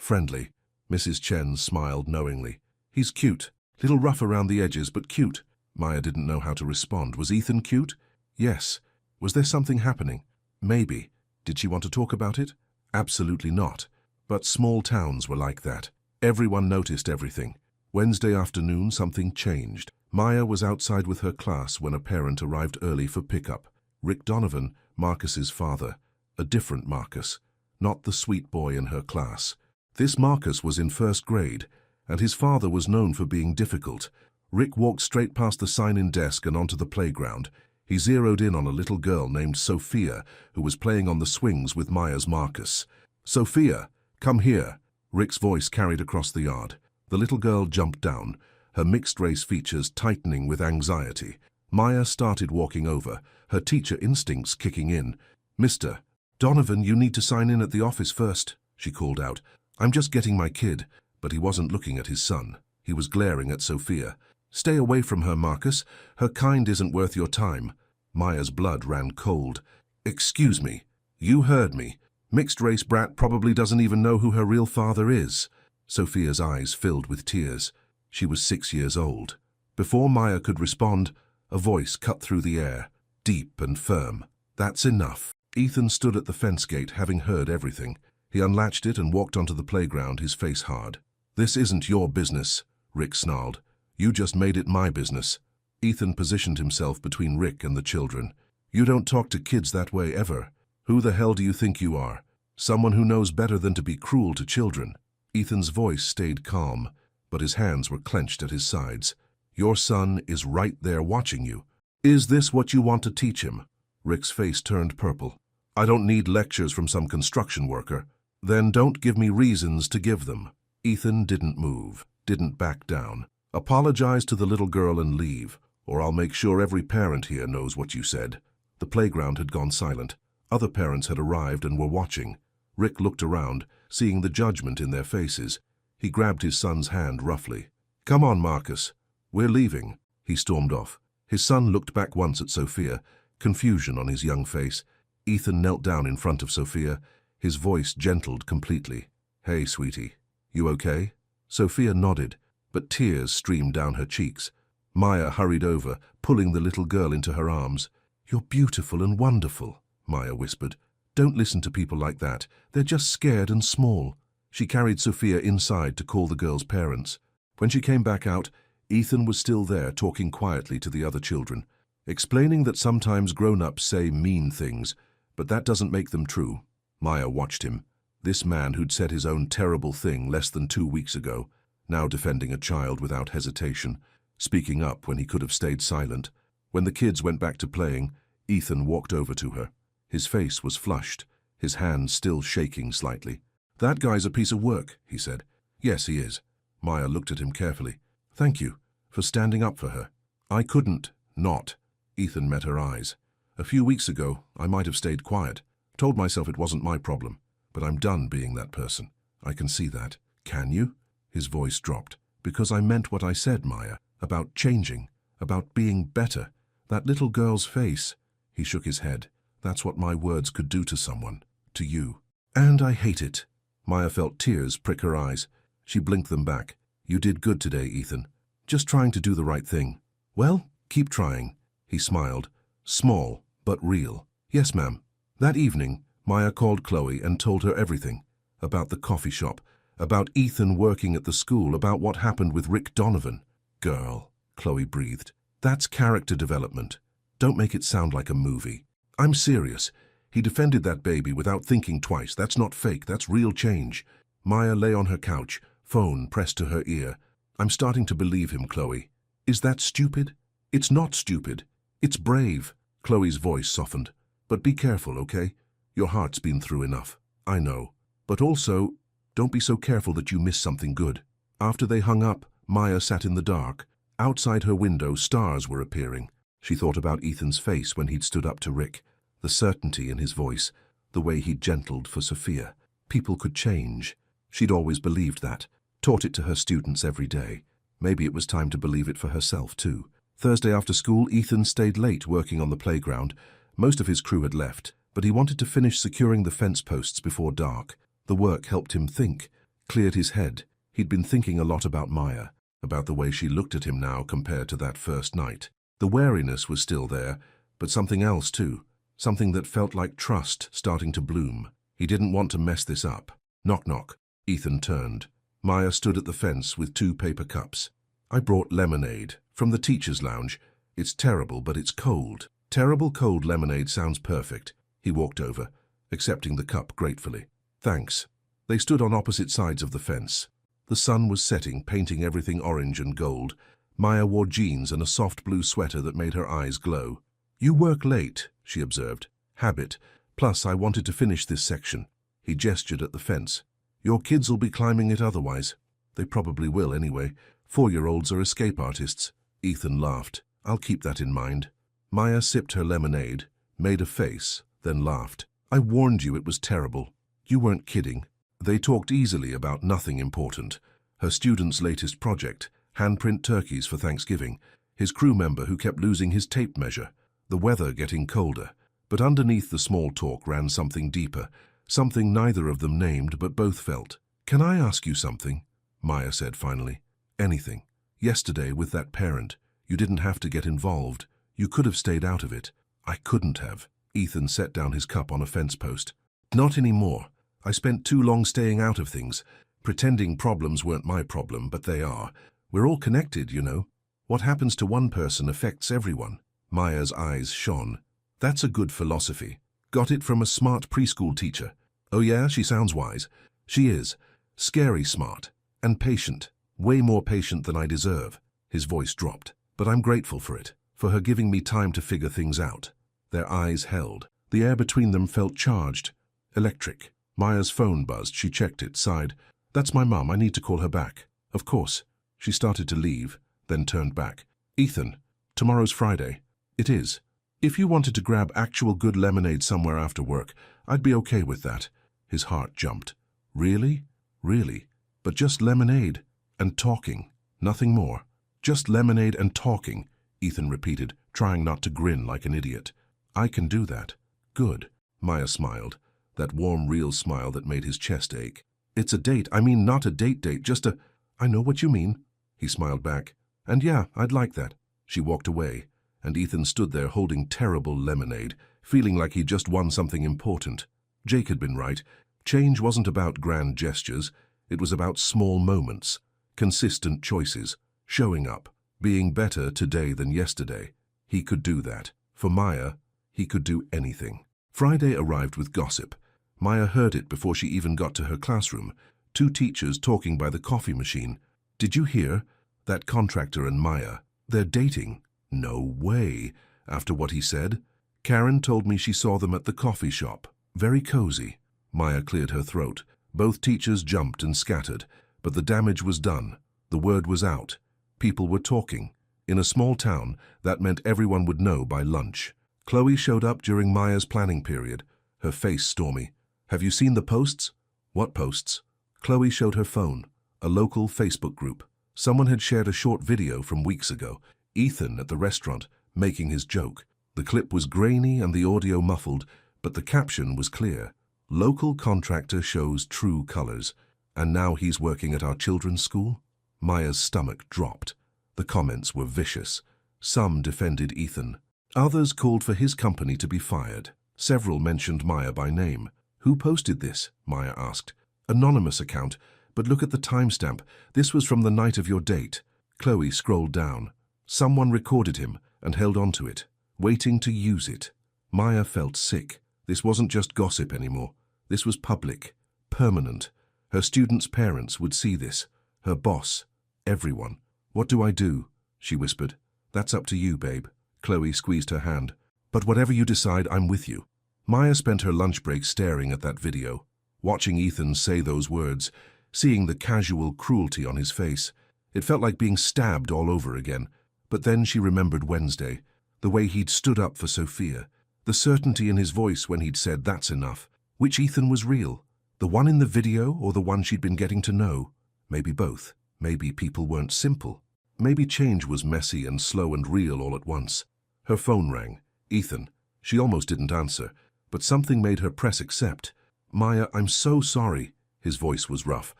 Friendly. Mrs. Chen smiled knowingly. He's cute. Little rough around the edges, but cute. Maya didn't know how to respond. Was Ethan cute? Yes. Was there something happening? Maybe. Did she want to talk about it? Absolutely not. But small towns were like that. Everyone noticed everything. Wednesday afternoon, something changed. Maya was outside with her class when a parent arrived early for pickup. Rick Donovan, Marcus's father. A different Marcus. Not the sweet boy in her class. This Marcus was in first grade, and his father was known for being difficult. Rick walked straight past the sign-in desk and onto the playground. He zeroed in on a little girl named Sophia, who was playing on the swings with Maya's Marcus. "Sophia, come here." Rick's voice carried across the yard. The little girl jumped down, her mixed-race features tightening with anxiety. Maya started walking over, her teacher instincts kicking in. "Mr. Donovan, you need to sign in at the office first," she called out. "I'm just getting my kid." But he wasn't looking at his son. He was glaring at Sophia. "Stay away from her, Marcus. Her kind isn't worth your time." Maya's blood ran cold. "Excuse me. You heard me. Mixed-race brat probably doesn't even know who her real father is." Sophia's eyes filled with tears. She was 6 years old. Before Maya could respond, a voice cut through the air, deep and firm. "That's enough." Ethan stood at the fence gate, having heard everything. He unlatched it and walked onto the playground, his face hard. "This isn't your business," Rick snarled. "You just made it my business." Ethan positioned himself between Rick and the children. "You don't talk to kids that way ever. Who the hell do you think you are? Someone who knows better than to be cruel to children." Ethan's voice stayed calm, but his hands were clenched at his sides. "Your son is right there watching you. Is this what you want to teach him?" Rick's face turned purple. "I don't need lectures from some construction worker." "Then don't give me reasons to give them." Ethan didn't move, didn't back down. "Apologize to the little girl and leave, or I'll make sure every parent here knows what you said." The playground had gone silent. Other parents had arrived and were watching. Rick looked around, seeing the judgment in their faces. He grabbed his son's hand roughly. "Come on, Marcus. We're leaving." He stormed off. His son looked back once at Sophia, confusion on his young face. Ethan knelt down in front of Sophia, his voice gentled completely. "Hey, sweetie, you okay?" Sophia nodded, but tears streamed down her cheeks. Maya hurried over, pulling the little girl into her arms. "You're beautiful and wonderful," Maya whispered. "Don't listen to people like that. They're just scared and small." She carried Sophia inside to call the girl's parents. When she came back out, Ethan was still there talking quietly to the other children, explaining that sometimes grown-ups say mean things, but that doesn't make them true. Maya watched him. This man who'd said his own terrible thing less than 2 weeks ago, now defending a child without hesitation, speaking up when he could have stayed silent. When the kids went back to playing, Ethan walked over to her. His face was flushed, his hands still shaking slightly. "That guy's a piece of work," he said. "Yes, he is." Maya looked at him carefully. "Thank you for standing up for her." "I couldn't not." Ethan met her eyes. "A few weeks ago, I might have stayed quiet, told myself it wasn't my problem, but I'm done being that person. I can see that." "Can you?" His voice dropped. "Because I meant what I said, Maya, about changing, about being better. That little girl's face." He shook his head. "That's what my words could do to someone, to you. And I hate it." Maya felt tears prick her eyes. She blinked them back. "You did good today, Ethan. Just trying to do the right thing." "Well, keep trying." He smiled. Small, but real. "Yes, ma'am." That evening, Maya called Chloe and told her everything. About the coffee shop, about Ethan working at the school, about what happened with Rick Donovan. "Girl," Chloe breathed. "That's character development. Don't make it sound like a movie. I'm serious. He defended that baby without thinking twice. That's not fake, that's real change." Maya lay on her couch, phone pressed to her ear. "I'm starting to believe him, Chloe." "Is that stupid?" "It's not stupid. It's brave." Chloe's voice softened. "But be careful, okay? Your heart's been through enough. I know. But also, don't be so careful that you miss something good." After they hung up, Maya sat in the dark. Outside her window, stars were appearing. She thought about Ethan's face when he'd stood up to Rick, the certainty in his voice, the way he'd gentled for Sophia. People could change. She'd always believed that, taught it to her students every day. Maybe it was time to believe it for herself, too. Thursday after school, Ethan stayed late working on the playground. Most of his crew had left, but he wanted to finish securing the fence posts before dark. The work helped him think, cleared his head. He'd been thinking a lot about Maya, about the way she looked at him now compared to that first night. The wariness was still there, but something else too. Something that felt like trust starting to bloom. He didn't want to mess this up. Knock knock. Ethan turned. Maya stood at the fence with 2 paper cups. I brought lemonade from the teacher's lounge. It's terrible, but it's cold. Terrible cold lemonade sounds perfect. He walked over, accepting the cup gratefully. Thanks. They stood on opposite sides of the fence. The sun was setting, painting everything orange and gold. Maya wore jeans and a soft blue sweater that made her eyes glow. You work late, she observed. Habit. Plus, I wanted to finish this section. He gestured at the fence. Your kids'll be climbing it otherwise. They probably will anyway. 4-year-olds are escape artists. Ethan laughed. I'll keep that in mind. Maya sipped her lemonade, made a face, then laughed. I warned you it was terrible. You weren't kidding. They talked easily about nothing important. Her student's latest project, handprint turkeys for Thanksgiving, his crew member who kept losing his tape measure, the weather getting colder. But underneath the small talk ran something deeper, something neither of them named but both felt. Can I ask you something? Maya said finally. Anything. Yesterday with that parent, you didn't have to get involved. You could have stayed out of it. I couldn't have. Ethan set down his cup on a fence post. Not anymore. I spent too long staying out of things, pretending problems weren't my problem, but they are. We're all connected, you know. What happens to one person affects everyone. Maya's eyes shone. That's a good philosophy. Got it from a smart preschool teacher. Oh yeah, she sounds wise. She is. Scary smart. And patient. Way more patient than I deserve. His voice dropped. But I'm grateful for it. For her giving me time to figure things out. Their eyes held. The air between them felt charged. Electric. Maya's phone buzzed. She checked it, sighed. That's my mum. I need to call her back. Of course. She started to leave, then turned back. Ethan, tomorrow's Friday. It is. If you wanted to grab actual good lemonade somewhere after work, I'd be okay with that. His heart jumped. Really? Really? But just lemonade and talking. Nothing more. Just lemonade and talking, Ethan repeated, trying not to grin like an idiot. I can do that. Good. Maya smiled. That warm, real smile that made his chest ache. It's a date. I mean, not a date, just a... I know what you mean. He smiled back. And yeah, I'd like that. She walked away, and Ethan stood there holding terrible lemonade, feeling like he'd just won something important. Jake had been right. Change wasn't about grand gestures. It was about small moments, consistent choices, showing up, being better today than yesterday. He could do that. For Maya, he could do anything. Friday arrived with gossip. Maya heard it before she even got to her classroom. 2 teachers talking by the coffee machine. Did you hear? That contractor and Maya, they're dating. No way. After what he said, Karen told me she saw them at the coffee shop. Very cozy. Maya cleared her throat. Both teachers jumped and scattered, but the damage was done. The word was out. People were talking. In a small town, that meant everyone would know by lunch. Chloe showed up during Maya's planning period, her face stormy. Have you seen the posts? What posts? Chloe showed her phone, a local Facebook group. Someone had shared a short video from weeks ago, Ethan at the restaurant, making his joke. The clip was grainy and the audio muffled, but the caption was clear. Local contractor shows true colors. And now he's working at our children's school? Maya's stomach dropped. The comments were vicious. Some defended Ethan. Others called for his company to be fired. Several mentioned Maya by name. Who posted this? Maya asked. Anonymous account, but look at the timestamp. This was from the night of your date. Chloe scrolled down. Someone recorded him and held on to it, waiting to use it. Maya felt sick. This wasn't just gossip anymore. This was public, permanent. Her students' parents would see this. Her boss, everyone. What do I do? She whispered. That's up to you, babe. Chloe squeezed her hand. But whatever you decide, I'm with you. Maya spent her lunch break staring at that video, watching Ethan say those words, seeing the casual cruelty on his face. It felt like being stabbed all over again. But then she remembered Wednesday, the way he'd stood up for Sophia, the certainty in his voice when he'd said that's enough. Which Ethan was real? The one in the video or the one she'd been getting to know? Maybe both. Maybe people weren't simple. Maybe change was messy and slow and real all at once. Her phone rang. Ethan. She almost didn't answer, but something made her press accept. Maya, I'm so sorry. His voice was rough.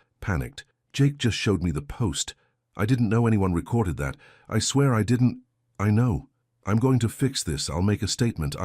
panicked. Jake just showed me the post. I didn't know anyone recorded that. I swear I didn't. I know. I'm going to fix this. I'll make a statement.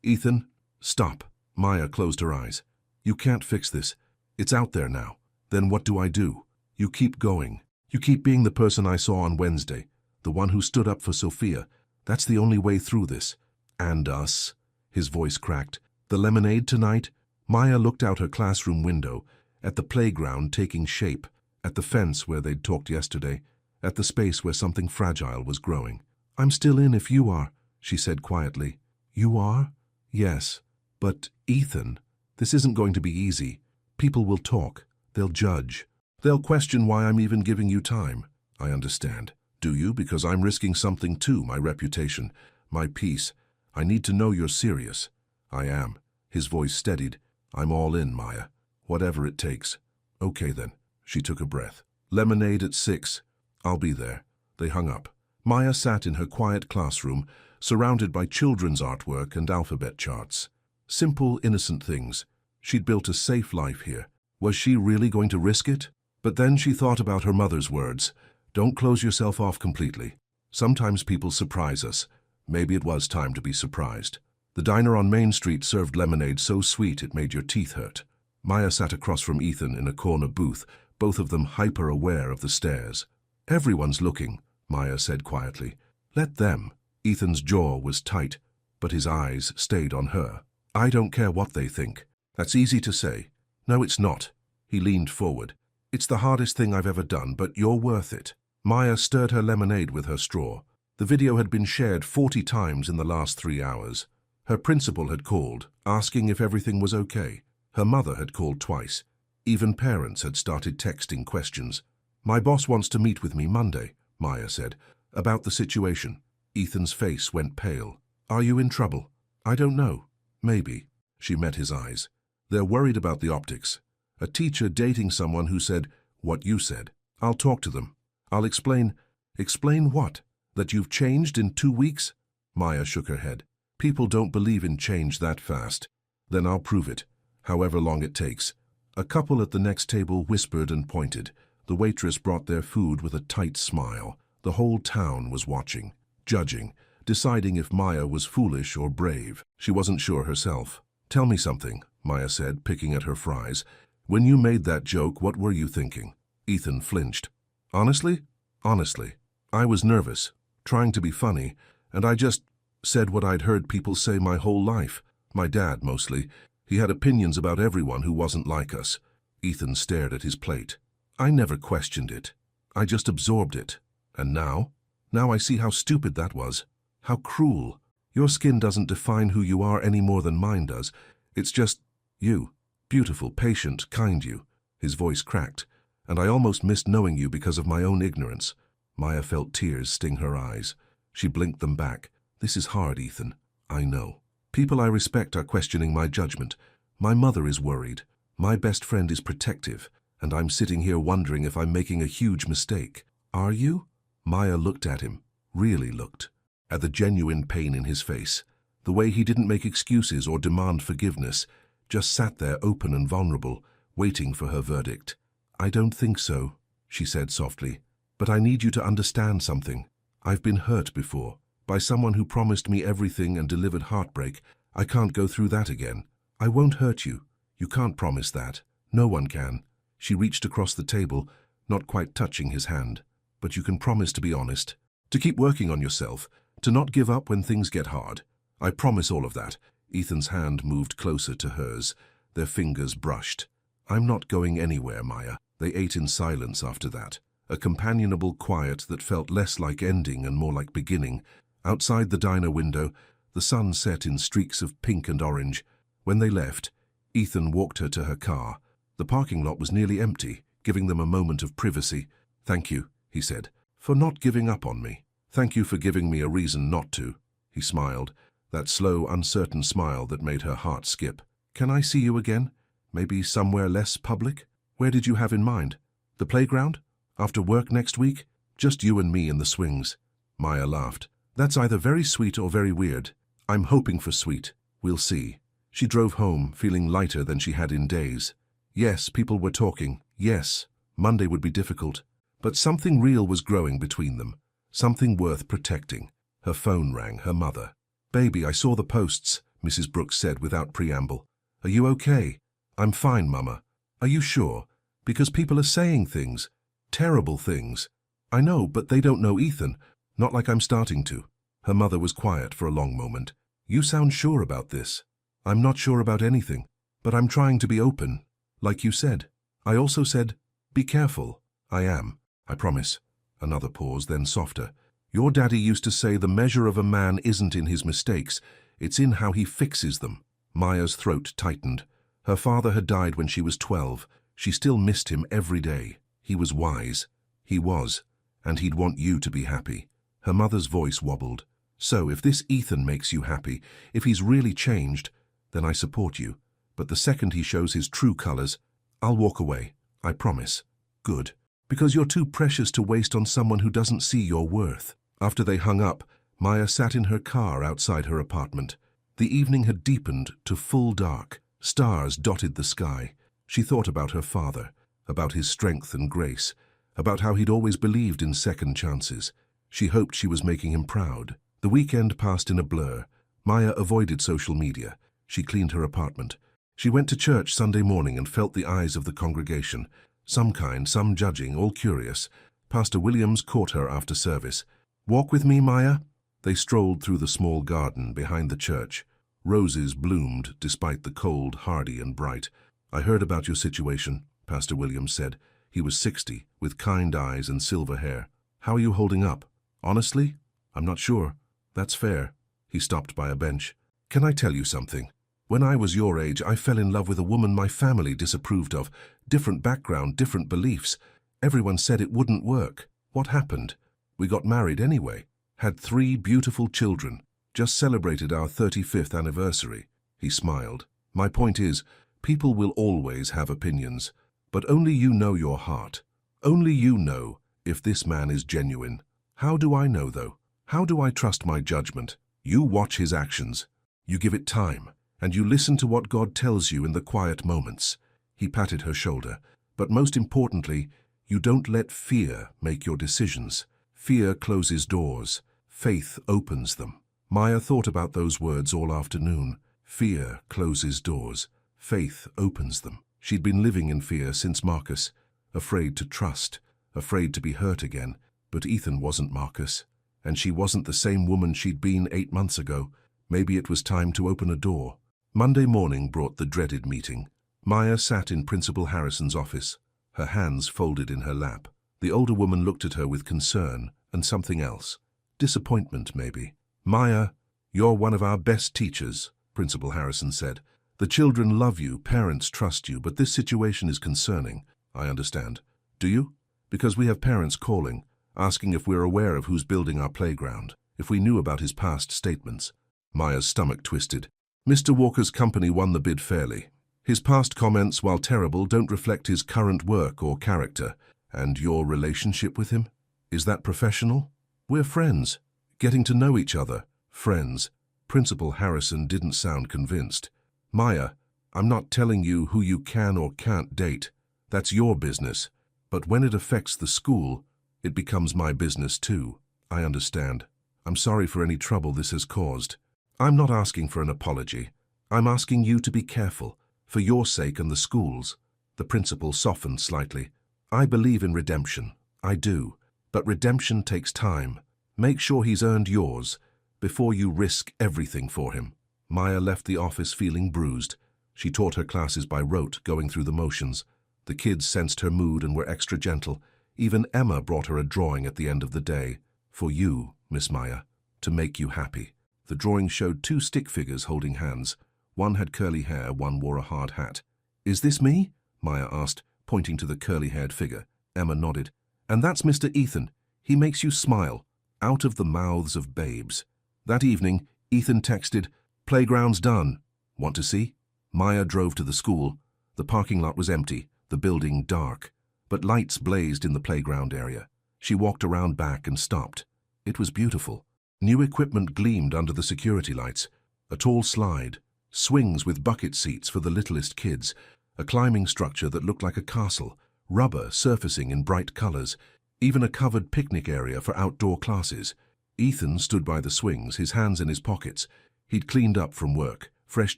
Ethan, stop. Maya closed her eyes. You can't fix this. It's out there now. Then what do I do? You keep going. You keep being the person I saw on Wednesday, the one who stood up for Sophia. That's the only way through this. And us. His voice cracked. The lemonade tonight? Maya looked out her classroom window, at the playground taking shape, at the fence where they'd talked yesterday, at the space where something fragile was growing. I'm still in if you are, she said quietly. You are? Yes. But, Ethan, this isn't going to be easy. People will talk. They'll judge. They'll question why I'm even giving you time. I understand. Do you? Because I'm risking something too, my reputation, my peace. I need to know you're serious. I am. His voice steadied. I'm all in, Maya. Whatever it takes. Okay then. She took a breath. Lemonade at 6. I'll be there. They hung up. Maya sat in her quiet classroom, surrounded by children's artwork and alphabet charts. Simple, innocent things. She'd built a safe life here. Was she really going to risk it? But then she thought about her mother's words. Don't close yourself off completely. Sometimes people surprise us. Maybe it was time to be surprised. The diner on Main Street served lemonade so sweet it made your teeth hurt. Maya sat across from Ethan in a corner booth, both of them hyper-aware of the stares. Everyone's looking, Maya said quietly. Let them. Ethan's jaw was tight, but his eyes stayed on her. I don't care what they think. That's easy to say. No, it's not. He leaned forward. It's the hardest thing I've ever done, but you're worth it. Maya stirred her lemonade with her straw. The video had been shared 40 times in the last 3 hours. Her principal had called, asking if everything was okay. Her mother had called twice. Even parents had started texting questions. My boss wants to meet with me Monday, Maya said, about the situation. Ethan's face went pale. Are you in trouble? I don't know. Maybe. She met his eyes. They're worried about the optics. A teacher dating someone who said what you said. I'll talk to them. I'll explain. Explain what? That you've changed in 2 weeks? Maya shook her head. People don't believe in change that fast. Then I'll prove it, however long it takes. A couple at the next table whispered and pointed. The waitress brought their food with a tight smile. The whole town was watching, judging, deciding if Maya was foolish or brave. She wasn't sure herself. Tell me something, Maya said, picking at her fries. When you made that joke, what were you thinking? Ethan flinched. Honestly? Honestly. I was nervous, trying to be funny, and I just said what I'd heard people say my whole life. My dad, mostly. He had opinions about everyone who wasn't like us. Ethan stared at his plate. I never questioned it. I just absorbed it. And now? Now I see how stupid that was. How cruel. Your skin doesn't define who you are any more than mine does. It's just you. Beautiful, patient, kind you. His voice cracked. And I almost missed knowing you because of my own ignorance. Maya felt tears sting her eyes. She blinked them back. This is hard, Ethan. I know. People I respect are questioning my judgment. My mother is worried. My best friend is protective. And I'm sitting here wondering if I'm making a huge mistake. Are you? Maya looked at him. Really looked. At the genuine pain in his face. The way he didn't make excuses or demand forgiveness. Just sat there open and vulnerable, waiting for her verdict. I don't think so, she said softly. But I need you to understand something. I've been hurt before. By someone who promised me everything and delivered heartbreak. I can't go through that again. I won't hurt you. You can't promise that. No one can. She reached across the table, not quite touching his hand. But you can promise to be honest, to keep working on yourself, to not give up when things get hard. I promise all of that. Ethan's hand moved closer to hers. Their fingers brushed. I'm not going anywhere, Maya. They ate in silence after that. A companionable quiet that felt less like ending and more like beginning. Outside the diner window, the sun set in streaks of pink and orange. When they left, Ethan walked her to her car. The parking lot was nearly empty, giving them a moment of privacy. Thank you, he said, for not giving up on me. Thank you for giving me a reason not to. He smiled, that slow, uncertain smile that made her heart skip. Can I see you again? Maybe somewhere less public? Where did you have in mind? The playground? After work next week? Just you and me in the swings. Maya laughed. That's either very sweet or very weird. I'm hoping for sweet. We'll see. She drove home, feeling lighter than she had in days. Yes, people were talking. Yes. Monday would be difficult, but something real was growing between them, something worth protecting. Her phone rang, her mother. "Baby, I saw the posts," Mrs. Brooks said without preamble. "Are you okay?" "I'm fine, Mama." "Are you sure? Because people are saying things. Terrible things." "I know, but they don't know Ethan. Not like I'm starting to." Her mother was quiet for a long moment. "You sound sure about this." "I'm not sure about anything, but I'm trying to be open, like you said." "I also said, be careful." "I am, I promise." Another pause, then softer. "Your daddy used to say the measure of a man isn't in his mistakes, it's in how he fixes them." Maya's throat tightened. Her father had died when she was 12. She still missed him every day. He was wise. He was. And he'd want you to be happy. Her mother's voice wobbled. "So, if this Ethan makes you happy, if he's really changed, then I support you. But the second he shows his true colors, I'll walk away. I promise." "Good. Because you're too precious to waste on someone who doesn't see your worth." After they hung up, Maya sat in her car outside her apartment. The evening had deepened to full dark. Stars dotted the sky. She thought about her father, about his strength and grace, about how he'd always believed in second chances. She hoped she was making him proud. The weekend passed in a blur. Maya avoided social media. She cleaned her apartment. She went to church Sunday morning and felt the eyes of the congregation. Some kind, some judging, all curious. Pastor Williams caught her after service. "Walk with me, Maya?" They strolled through the small garden behind the church. Roses bloomed despite the cold, hardy and bright. "I heard about your situation," Pastor Williams said. He was 60, with kind eyes and silver hair. "How are you holding up?" "Honestly, I'm not sure." "That's fair." He stopped by a bench. "Can I tell you something? When I was your age, I fell in love with a woman my family disapproved of. Different background, different beliefs. Everyone said it wouldn't work. What happened? We got married anyway. Had 3 beautiful children. Just celebrated our 35th anniversary." He smiled. "My point is, people will always have opinions, but only you know your heart. Only you know if this man is genuine. How do I know, though? How do I trust my judgment? You watch his actions. You give it time, and you listen to what God tells you in the quiet moments." He patted her shoulder. "But most importantly, you don't let fear make your decisions. Fear closes doors. Faith opens them." Maya thought about those words all afternoon. Fear closes doors. Faith opens them. She'd been living in fear since Marcus, afraid to trust, afraid to be hurt again. But Ethan wasn't Marcus, and she wasn't the same woman she'd been 8 months ago. Maybe it was time to open a door. Monday morning brought the dreaded meeting. Maya sat in Principal Harrison's office, her hands folded in her lap. The older woman looked at her with concern and something else. Disappointment, maybe. "Maya, you're one of our best teachers," Principal Harrison said. "The children love you, parents trust you, but this situation is concerning." "I understand." "Do you?" "Because we have parents calling, asking if we're aware of who's building our playground, if we knew about his past statements." Maya's stomach twisted. "Mr. Walker's company won the bid fairly. His past comments, while terrible, don't reflect his current work or character. And your relationship with him? Is that professional?" "We're friends. Getting to know each other. Friends." Principal Harrison didn't sound convinced. "Maya, I'm not telling you who you can or can't date. That's your business. But when it affects the school, it becomes my business too." "I understand. I'm sorry for any trouble this has caused." "I'm not asking for an apology. I'm asking you to be careful, for your sake and the school's." The principal softened slightly. "I believe in redemption. I do. But redemption takes time. Make sure he's earned yours before you risk everything for him." Maya left the office feeling bruised. She taught her classes by rote, going through the motions. The kids sensed her mood and were extra gentle. Even Emma brought her a drawing at the end of the day. "For you, Miss Maya, to make you happy." The drawing showed 2 stick figures holding hands. One had curly hair, one wore a hard hat. "Is this me?" Maya asked, pointing to the curly-haired figure. Emma nodded. "And that's Mr. Ethan. He makes you smile." Out of the mouths of babes. That evening, Ethan texted, "Playground's done. Want to see?" Maya drove to the school. The parking lot was empty, the building dark, but lights blazed in the playground area. She walked around back and stopped. It was beautiful. New equipment gleamed under the security lights. A tall slide, swings with bucket seats for the littlest kids, a climbing structure that looked like a castle, rubber surfacing in bright colors, even a covered picnic area for outdoor classes. Ethan stood by the swings, his hands in his pockets. He'd cleaned up from work, fresh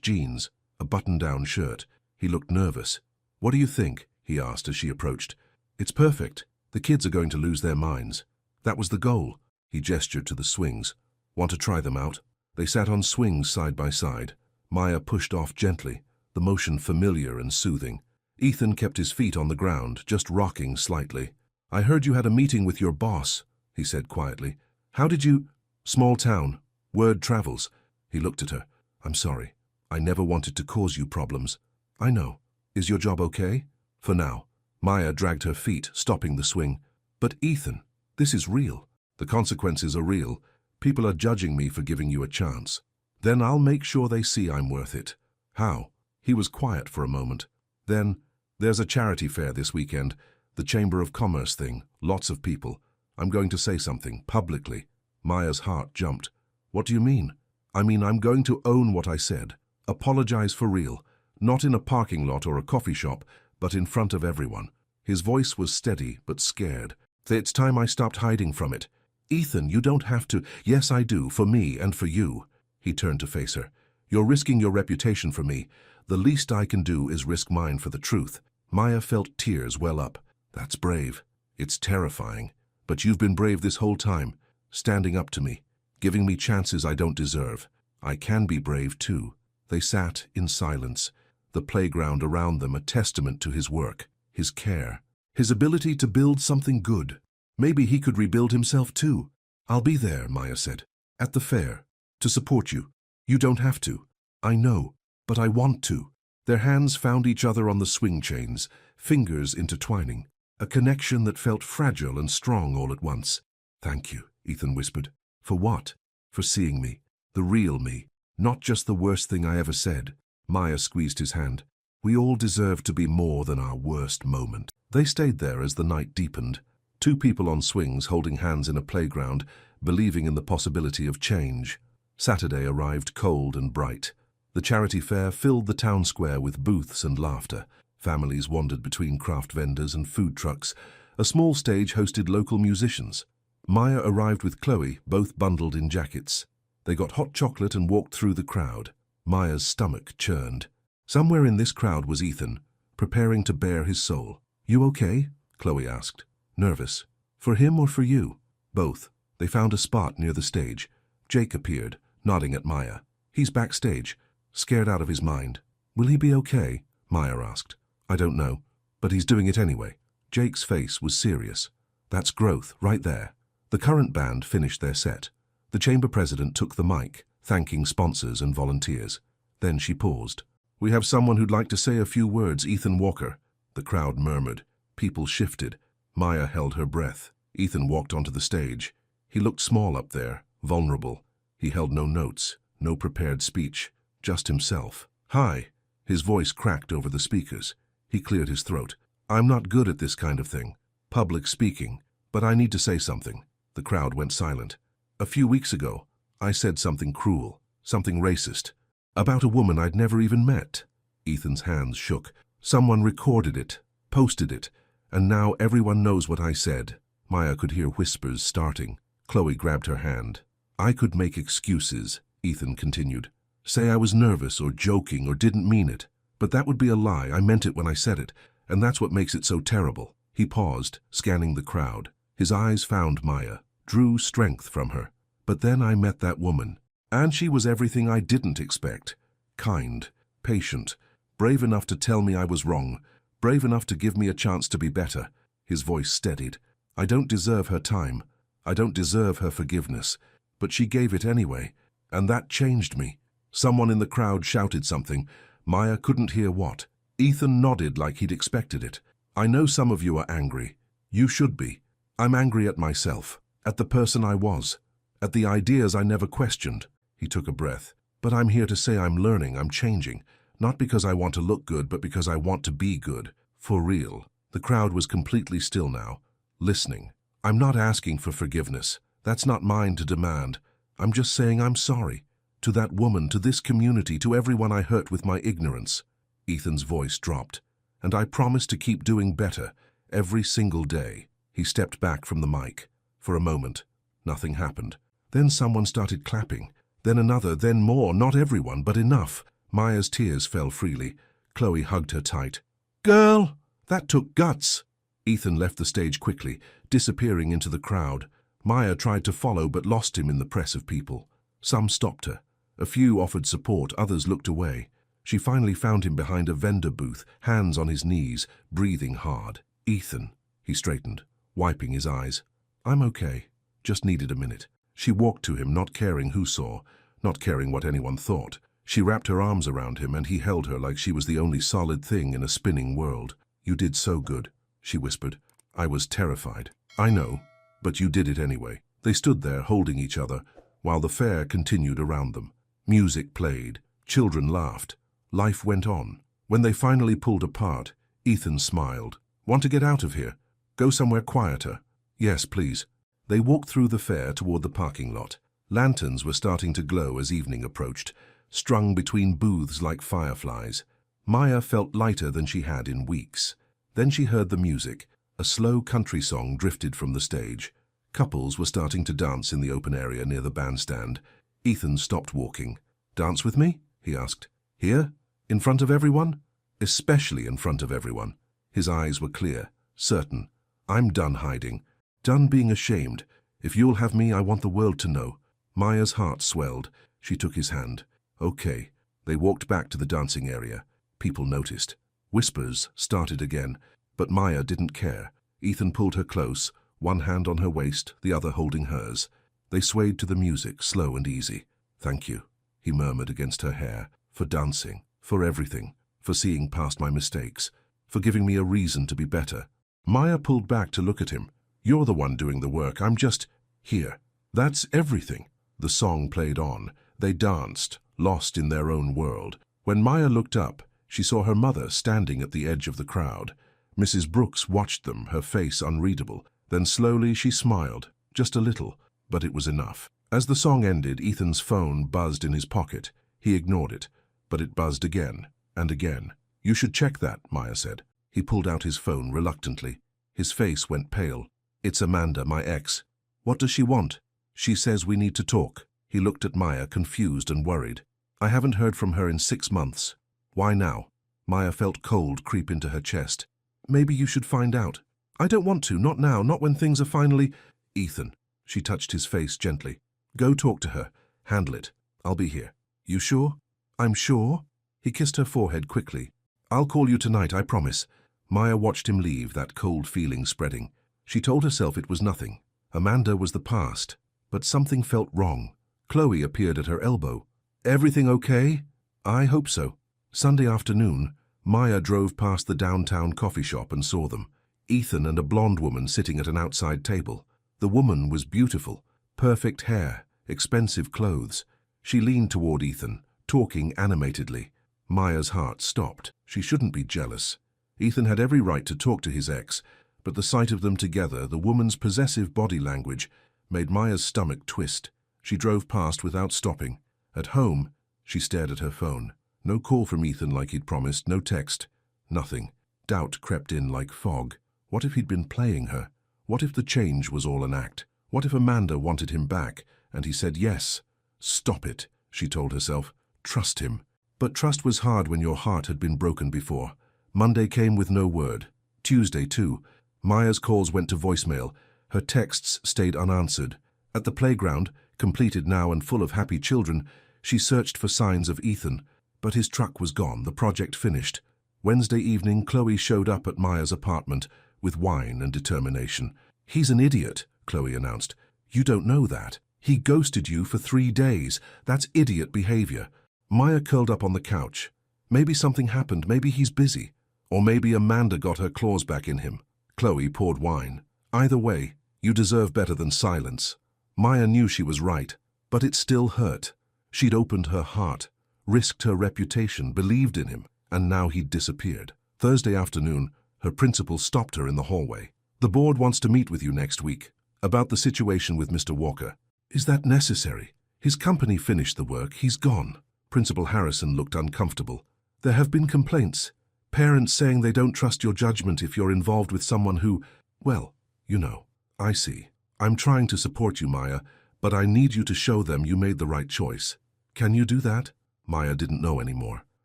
jeans, a button-down shirt. He looked nervous. "What do you think?" he asked as she approached. "It's perfect. The kids are going to lose their minds. That was the goal." He gestured to the swings. "Want to try them out?" They sat on swings side by side. Maya pushed off gently, the motion familiar and soothing. Ethan kept his feet on the ground, just rocking slightly. "I heard you had a meeting with your boss," he said quietly. "How did you—" "Small town. Word travels." He looked at her. "I'm sorry. I never wanted to cause you problems." "I know. Is your job okay?" "For now." Maya dragged her feet, stopping the swing. "But Ethan, this is real. The consequences are real. People are judging me for giving you a chance. Then I'll make sure they see I'm worth it." "How?" He was quiet for a moment. Then, "There's a charity fair this weekend. The Chamber of Commerce thing. Lots of people. I'm going to say something, publicly." Maya's heart jumped. "What do you mean?" "I mean I'm going to own what I said. Apologize for real. Not in a parking lot or a coffee shop, but in front of everyone." His voice was steady but scared. "It's time I stopped hiding from it. Ethan, you don't have to." "Yes, I do, for me and for you." He turned to face her. "You're risking your reputation for me. The least I can do is risk mine for the truth." Maya felt tears well up. "That's brave. It's terrifying. But you've been brave this whole time, standing up to me, giving me chances I don't deserve. I can be brave too." They sat in silence, the playground around them a testament to his work, his care, his ability to build something good. Maybe he could rebuild himself too. "I'll be there," Maya said, "at the fair, to support you. You don't have to. I know, but I want to." Their hands found each other on the swing chains, fingers intertwining, a connection that felt fragile and strong all at once. "Thank you," Ethan whispered. "For what?" "For seeing me, the real me, not just the worst thing I ever said." Maya squeezed his hand. "We all deserve to be more than our worst moment." They stayed there as the night deepened. Two people on swings holding hands in a playground, believing in the possibility of change. Saturday arrived cold and bright. The charity fair filled the town square with booths and laughter. Families wandered between craft vendors and food trucks. A small stage hosted local musicians. Maya arrived with Chloe, both bundled in jackets. They got hot chocolate and walked through the crowd. Maya's stomach churned. Somewhere in this crowd was Ethan, preparing to bare his soul. "You okay?" Chloe asked. "Nervous. For him or for you?" "Both." They found a spot near the stage. Jake appeared, nodding at Maya. "He's backstage, scared out of his mind." "Will he be okay?" Maya asked. "I don't know, but he's doing it anyway." Jake's face was serious. "That's growth, right there." The current band finished their set. The chamber president took the mic, thanking sponsors and volunteers. Then she paused. "We have someone who'd like to say a few words, Ethan Walker." The crowd murmured. People shifted. Maya held her breath. Ethan walked onto the stage. He looked small up there, vulnerable. He held no notes, no prepared speech, just himself. "Hi." His voice cracked over the speakers. He cleared his throat. "I'm not good at this kind of thing, public speaking, but I need to say something." The crowd went silent. "A few weeks ago, I said something cruel, something racist, about a woman I'd never even met." Ethan's hands shook. "Someone recorded it, posted it, and now everyone knows what I said." Maya could hear whispers starting. Chloe grabbed her hand. "I could make excuses," Ethan continued. "Say I was nervous or joking or didn't mean it. But that would be a lie. I meant it when I said it, and that's what makes it so terrible." He paused, scanning the crowd. His eyes found Maya, drew strength from her. "But then I met that woman, and she was everything I didn't expect. Kind, patient, brave enough to tell me I was wrong, brave enough to give me a chance to be better." His voice steadied. "I don't deserve her time. I don't deserve her forgiveness. But she gave it anyway, and that changed me." Someone in the crowd shouted something. Maya couldn't hear what. Ethan nodded like he'd expected it. "I know some of you are angry. You should be. I'm angry at myself, at the person I was, at the ideas I never questioned." He took a breath. "But I'm here to say I'm learning, I'm changing. Not because I want to look good, but because I want to be good. For real." The crowd was completely still now, listening. "I'm not asking for forgiveness. That's not mine to demand. I'm just saying I'm sorry. To that woman, to this community, to everyone I hurt with my ignorance." Ethan's voice dropped. "And I promise to keep doing better, every single day. He stepped back from the mic. For a moment, nothing happened. Then someone started clapping. Then another, then more, not everyone, but enough. Maya's tears fell freely. Chloe hugged her tight. "Girl, that took guts." Ethan left the stage quickly, disappearing into the crowd. Maya tried to follow but lost him in the press of people. Some stopped her. A few offered support, others looked away. She finally found him behind a vendor booth, hands on his knees, breathing hard. "Ethan," he straightened, wiping his eyes. "I'm okay. Just needed a minute." She walked to him, not caring who saw, not caring what anyone thought. She wrapped her arms around him and he held her like she was the only solid thing in a spinning world. "You did so good," she whispered. "I was terrified." "I know, but you did it anyway." They stood there holding each other while the fair continued around them. Music played. Children laughed. Life went on. When they finally pulled apart, Ethan smiled. "Want to get out of here? Go somewhere quieter?" "Yes, please." They walked through the fair toward the parking lot. Lanterns were starting to glow as evening approached, strung between booths like fireflies. Maya felt lighter than she had in weeks. Then she heard the music. A slow country song drifted from the stage. Couples were starting to dance in the open area near the bandstand. Ethan stopped walking. "Dance with me?" he asked. "Here? In front of everyone?" "Especially in front of everyone." His eyes were clear, certain. "I'm done hiding. Done being ashamed. If you'll have me, I want the world to know." Maya's heart swelled. She took his hand. "Okay." They walked back to the dancing area. People noticed. Whispers started again, but Maya didn't care. Ethan pulled her close, one hand on her waist, the other holding hers. They swayed to the music, slow and easy. "Thank you," he murmured against her hair, "for dancing, for everything, for seeing past my mistakes, for giving me a reason to be better." Maya pulled back to look at him. "You're the one doing the work. I'm just here." "That's everything." The song played on. They danced, lost in their own world. When Maya looked up, she saw her mother standing at the edge of the crowd. Mrs. Brooks watched them, her face unreadable. Then slowly she smiled, just a little, but it was enough. As the song ended, Ethan's phone buzzed in his pocket. He ignored it, but it buzzed again and again. "You should check that," Maya said. He pulled out his phone reluctantly. His face went pale. "It's Amanda, my ex." "What does she want?" "She says we need to talk." He looked at Maya, confused and worried. "I haven't heard from her in 6 months. Why now?" Maya felt cold creep into her chest. "Maybe you should find out." "I don't want to, not now, not when things are finally—" "Ethan." She touched his face gently. "Go talk to her. Handle it. I'll be here." "You sure?" "I'm sure." He kissed her forehead quickly. "I'll call you tonight, I promise." Maya watched him leave, that cold feeling spreading. She told herself it was nothing. Amanda was the past, but something felt wrong. Chloe appeared at her elbow. "Everything okay?" "I hope so." Sunday afternoon, Maya drove past the downtown coffee shop and saw them. Ethan and a blonde woman sitting at an outside table. The woman was beautiful, perfect hair, expensive clothes. She leaned toward Ethan, talking animatedly. Maya's heart stopped. She shouldn't be jealous. Ethan had every right to talk to his ex, but the sight of them together, the woman's possessive body language, made Maya's stomach twist. She drove past without stopping. At home, she stared at her phone. No call from Ethan like he'd promised, no text, nothing. Doubt crept in like fog. What if he'd been playing her? What if the change was all an act? What if Amanda wanted him back, and he said yes? "Stop it," she told herself. "Trust him." But trust was hard when your heart had been broken before. Monday came with no word. Tuesday, too. Maya's calls went to voicemail. Her texts stayed unanswered. At the playground, completed now and full of happy children, she searched for signs of Ethan. But his truck was gone, the project finished. Wednesday evening, Chloe showed up at Maya's apartment with wine and determination. "He's an idiot," Chloe announced. "You don't know that. He ghosted you for 3 days. That's idiot behavior." Maya curled up on the couch. Maybe something happened, maybe he's busy. Or maybe Amanda got her claws back in him. Chloe poured wine. "Either way, you deserve better than silence." Maya knew she was right, but it still hurt. She'd opened her heart, risked her reputation, believed in him, and now he'd disappeared. Thursday afternoon, her principal stopped her in the hallway. "The board wants to meet with you next week, about the situation with Mr. Walker." "Is that necessary? His company finished the work, he's gone." Principal Harrison looked uncomfortable. "There have been complaints. Parents saying they don't trust your judgment if you're involved with someone who, well, you know. I see. I'm trying to support you, Maya, but I need you to show them you made the right choice. Can you do that? Maya didn't know anymore.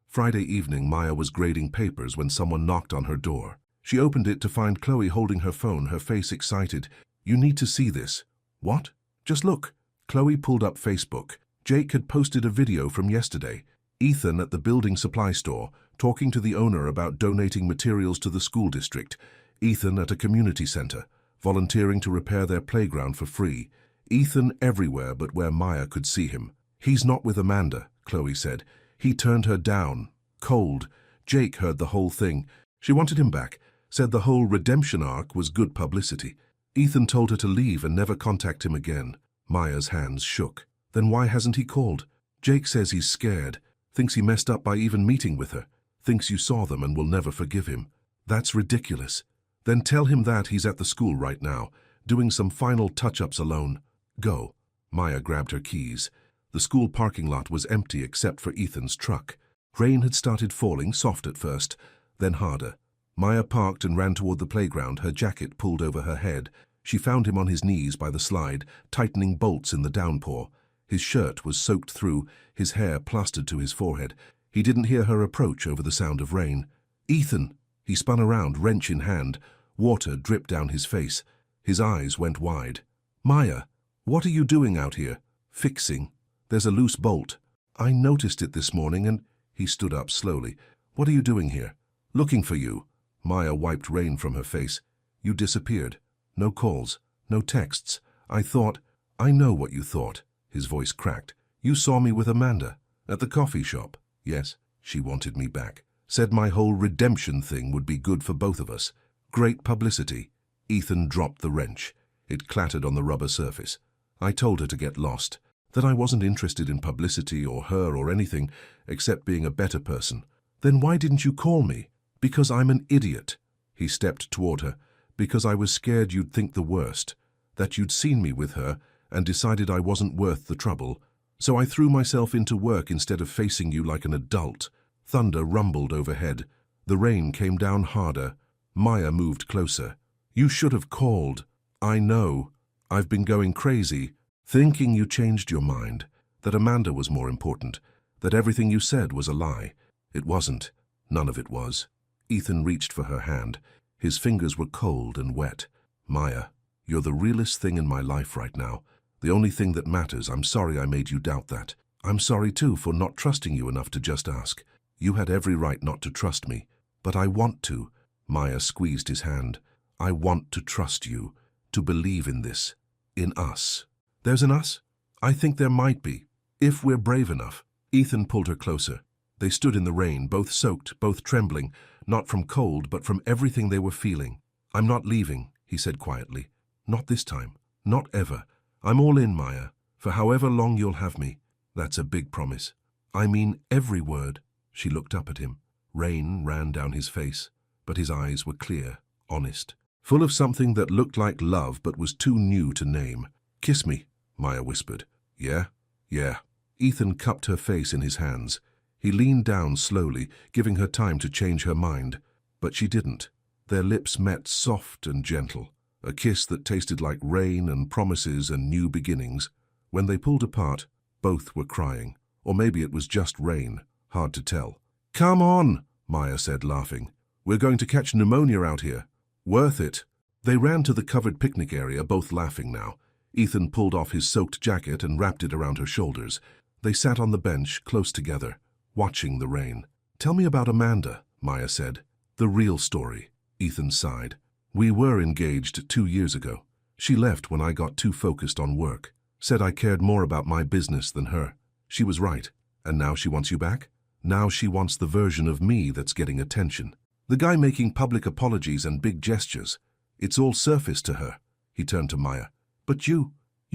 Friday evening, Maya was grading papers when someone knocked on her door. She opened it to find Chloe holding her phone, her face excited. You need to see this. What? Just look. Chloe pulled up Facebook. Jake had posted a video from yesterday. Ethan at the building supply store, talking to the owner about donating materials to the school district. Ethan at a community center, volunteering to repair their playground for free. Ethan everywhere but where Maya could see him. He's not with Amanda, Chloe said. He turned her down. Cold. Jake heard the whole thing. She wanted him back, said the whole redemption arc was good publicity. Ethan told her to leave and never contact him again. Maya's hands shook. Then why hasn't he called? Jake says he's scared, thinks he messed up by even meeting with her, thinks you saw them and will never forgive him. That's ridiculous. Then tell him that he's at the school right now, doing some final touch-ups alone. Go. Maya grabbed her keys. The school parking lot was empty except for Ethan's truck. Rain had started falling, soft at first, then harder. Maya parked and ran toward the playground, her jacket pulled over her head. She found him on his knees by the slide, tightening bolts in the downpour. His shirt was soaked through, his hair plastered to his forehead. He didn't hear her approach over the sound of rain. Ethan! He spun around, wrench in hand. Water dripped down his face. His eyes went wide. Maya, what are you doing out here? Fixing. There's a loose bolt. I noticed it this morning and... He stood up slowly. What are you doing here? Looking for you. Maya wiped rain from her face. You disappeared. No calls. No texts. I thought... I know what you thought. His voice cracked. You saw me with Amanda. At the coffee shop. Yes, she wanted me back. Said my whole redemption thing would be good for both of us. Great publicity. Ethan dropped the wrench. It clattered on the rubber surface. I told her to get lost. That I wasn't interested in publicity or her or anything except being a better person. Then why didn't you call me? Because I'm an idiot. He stepped toward her. Because I was scared you'd think the worst. That you'd seen me with her and decided I wasn't worth the trouble. So I threw myself into work instead of facing you like an adult. Thunder rumbled overhead. The rain came down harder. Maya moved closer. You should have called. I know. I've been going crazy, thinking you changed your mind, that Amanda was more important, that everything you said was a lie. It wasn't. None of it was. Ethan reached for her hand. His fingers were cold and wet. Maya, you're the realest thing in my life right now. The only thing that matters. I'm sorry I made you doubt that. I'm sorry too for not trusting you enough to just ask. You had every right not to trust me, but I want to. Maya squeezed his hand. I want to trust you, to believe in this, in us. There's an us? I think there might be, if we're brave enough. Ethan pulled her closer. They stood in the rain, both soaked, both trembling, not from cold, but from everything they were feeling. I'm not leaving, he said quietly. Not this time. Not ever. I'm all in, Maya, for however long you'll have me. That's a big promise. I mean every word. She looked up at him. Rain ran down his face, but his eyes were clear, honest, full of something that looked like love but was too new to name. Kiss me, Maya whispered. Yeah? Yeah. Ethan cupped her face in his hands. He leaned down slowly, giving her time to change her mind. But she didn't. Their lips met soft and gentle, a kiss that tasted like rain and promises and new beginnings. When they pulled apart, both were crying. Or maybe it was just rain, hard to tell. Come on, Maya said, laughing. We're going to catch pneumonia out here. Worth it. They ran to the covered picnic area, both laughing now. Ethan pulled off his soaked jacket and wrapped it around her shoulders. They sat on the bench, close together, watching the rain. Tell me about Amanda, Maya said. The real story. Ethan sighed. We were engaged 2 years ago. She left when I got too focused on work. Said I cared more about my business than her. She was right. And now she wants you back? Now she wants the version of me that's getting attention. The guy making public apologies and big gestures. It's all surface to her. He turned to Maya. But you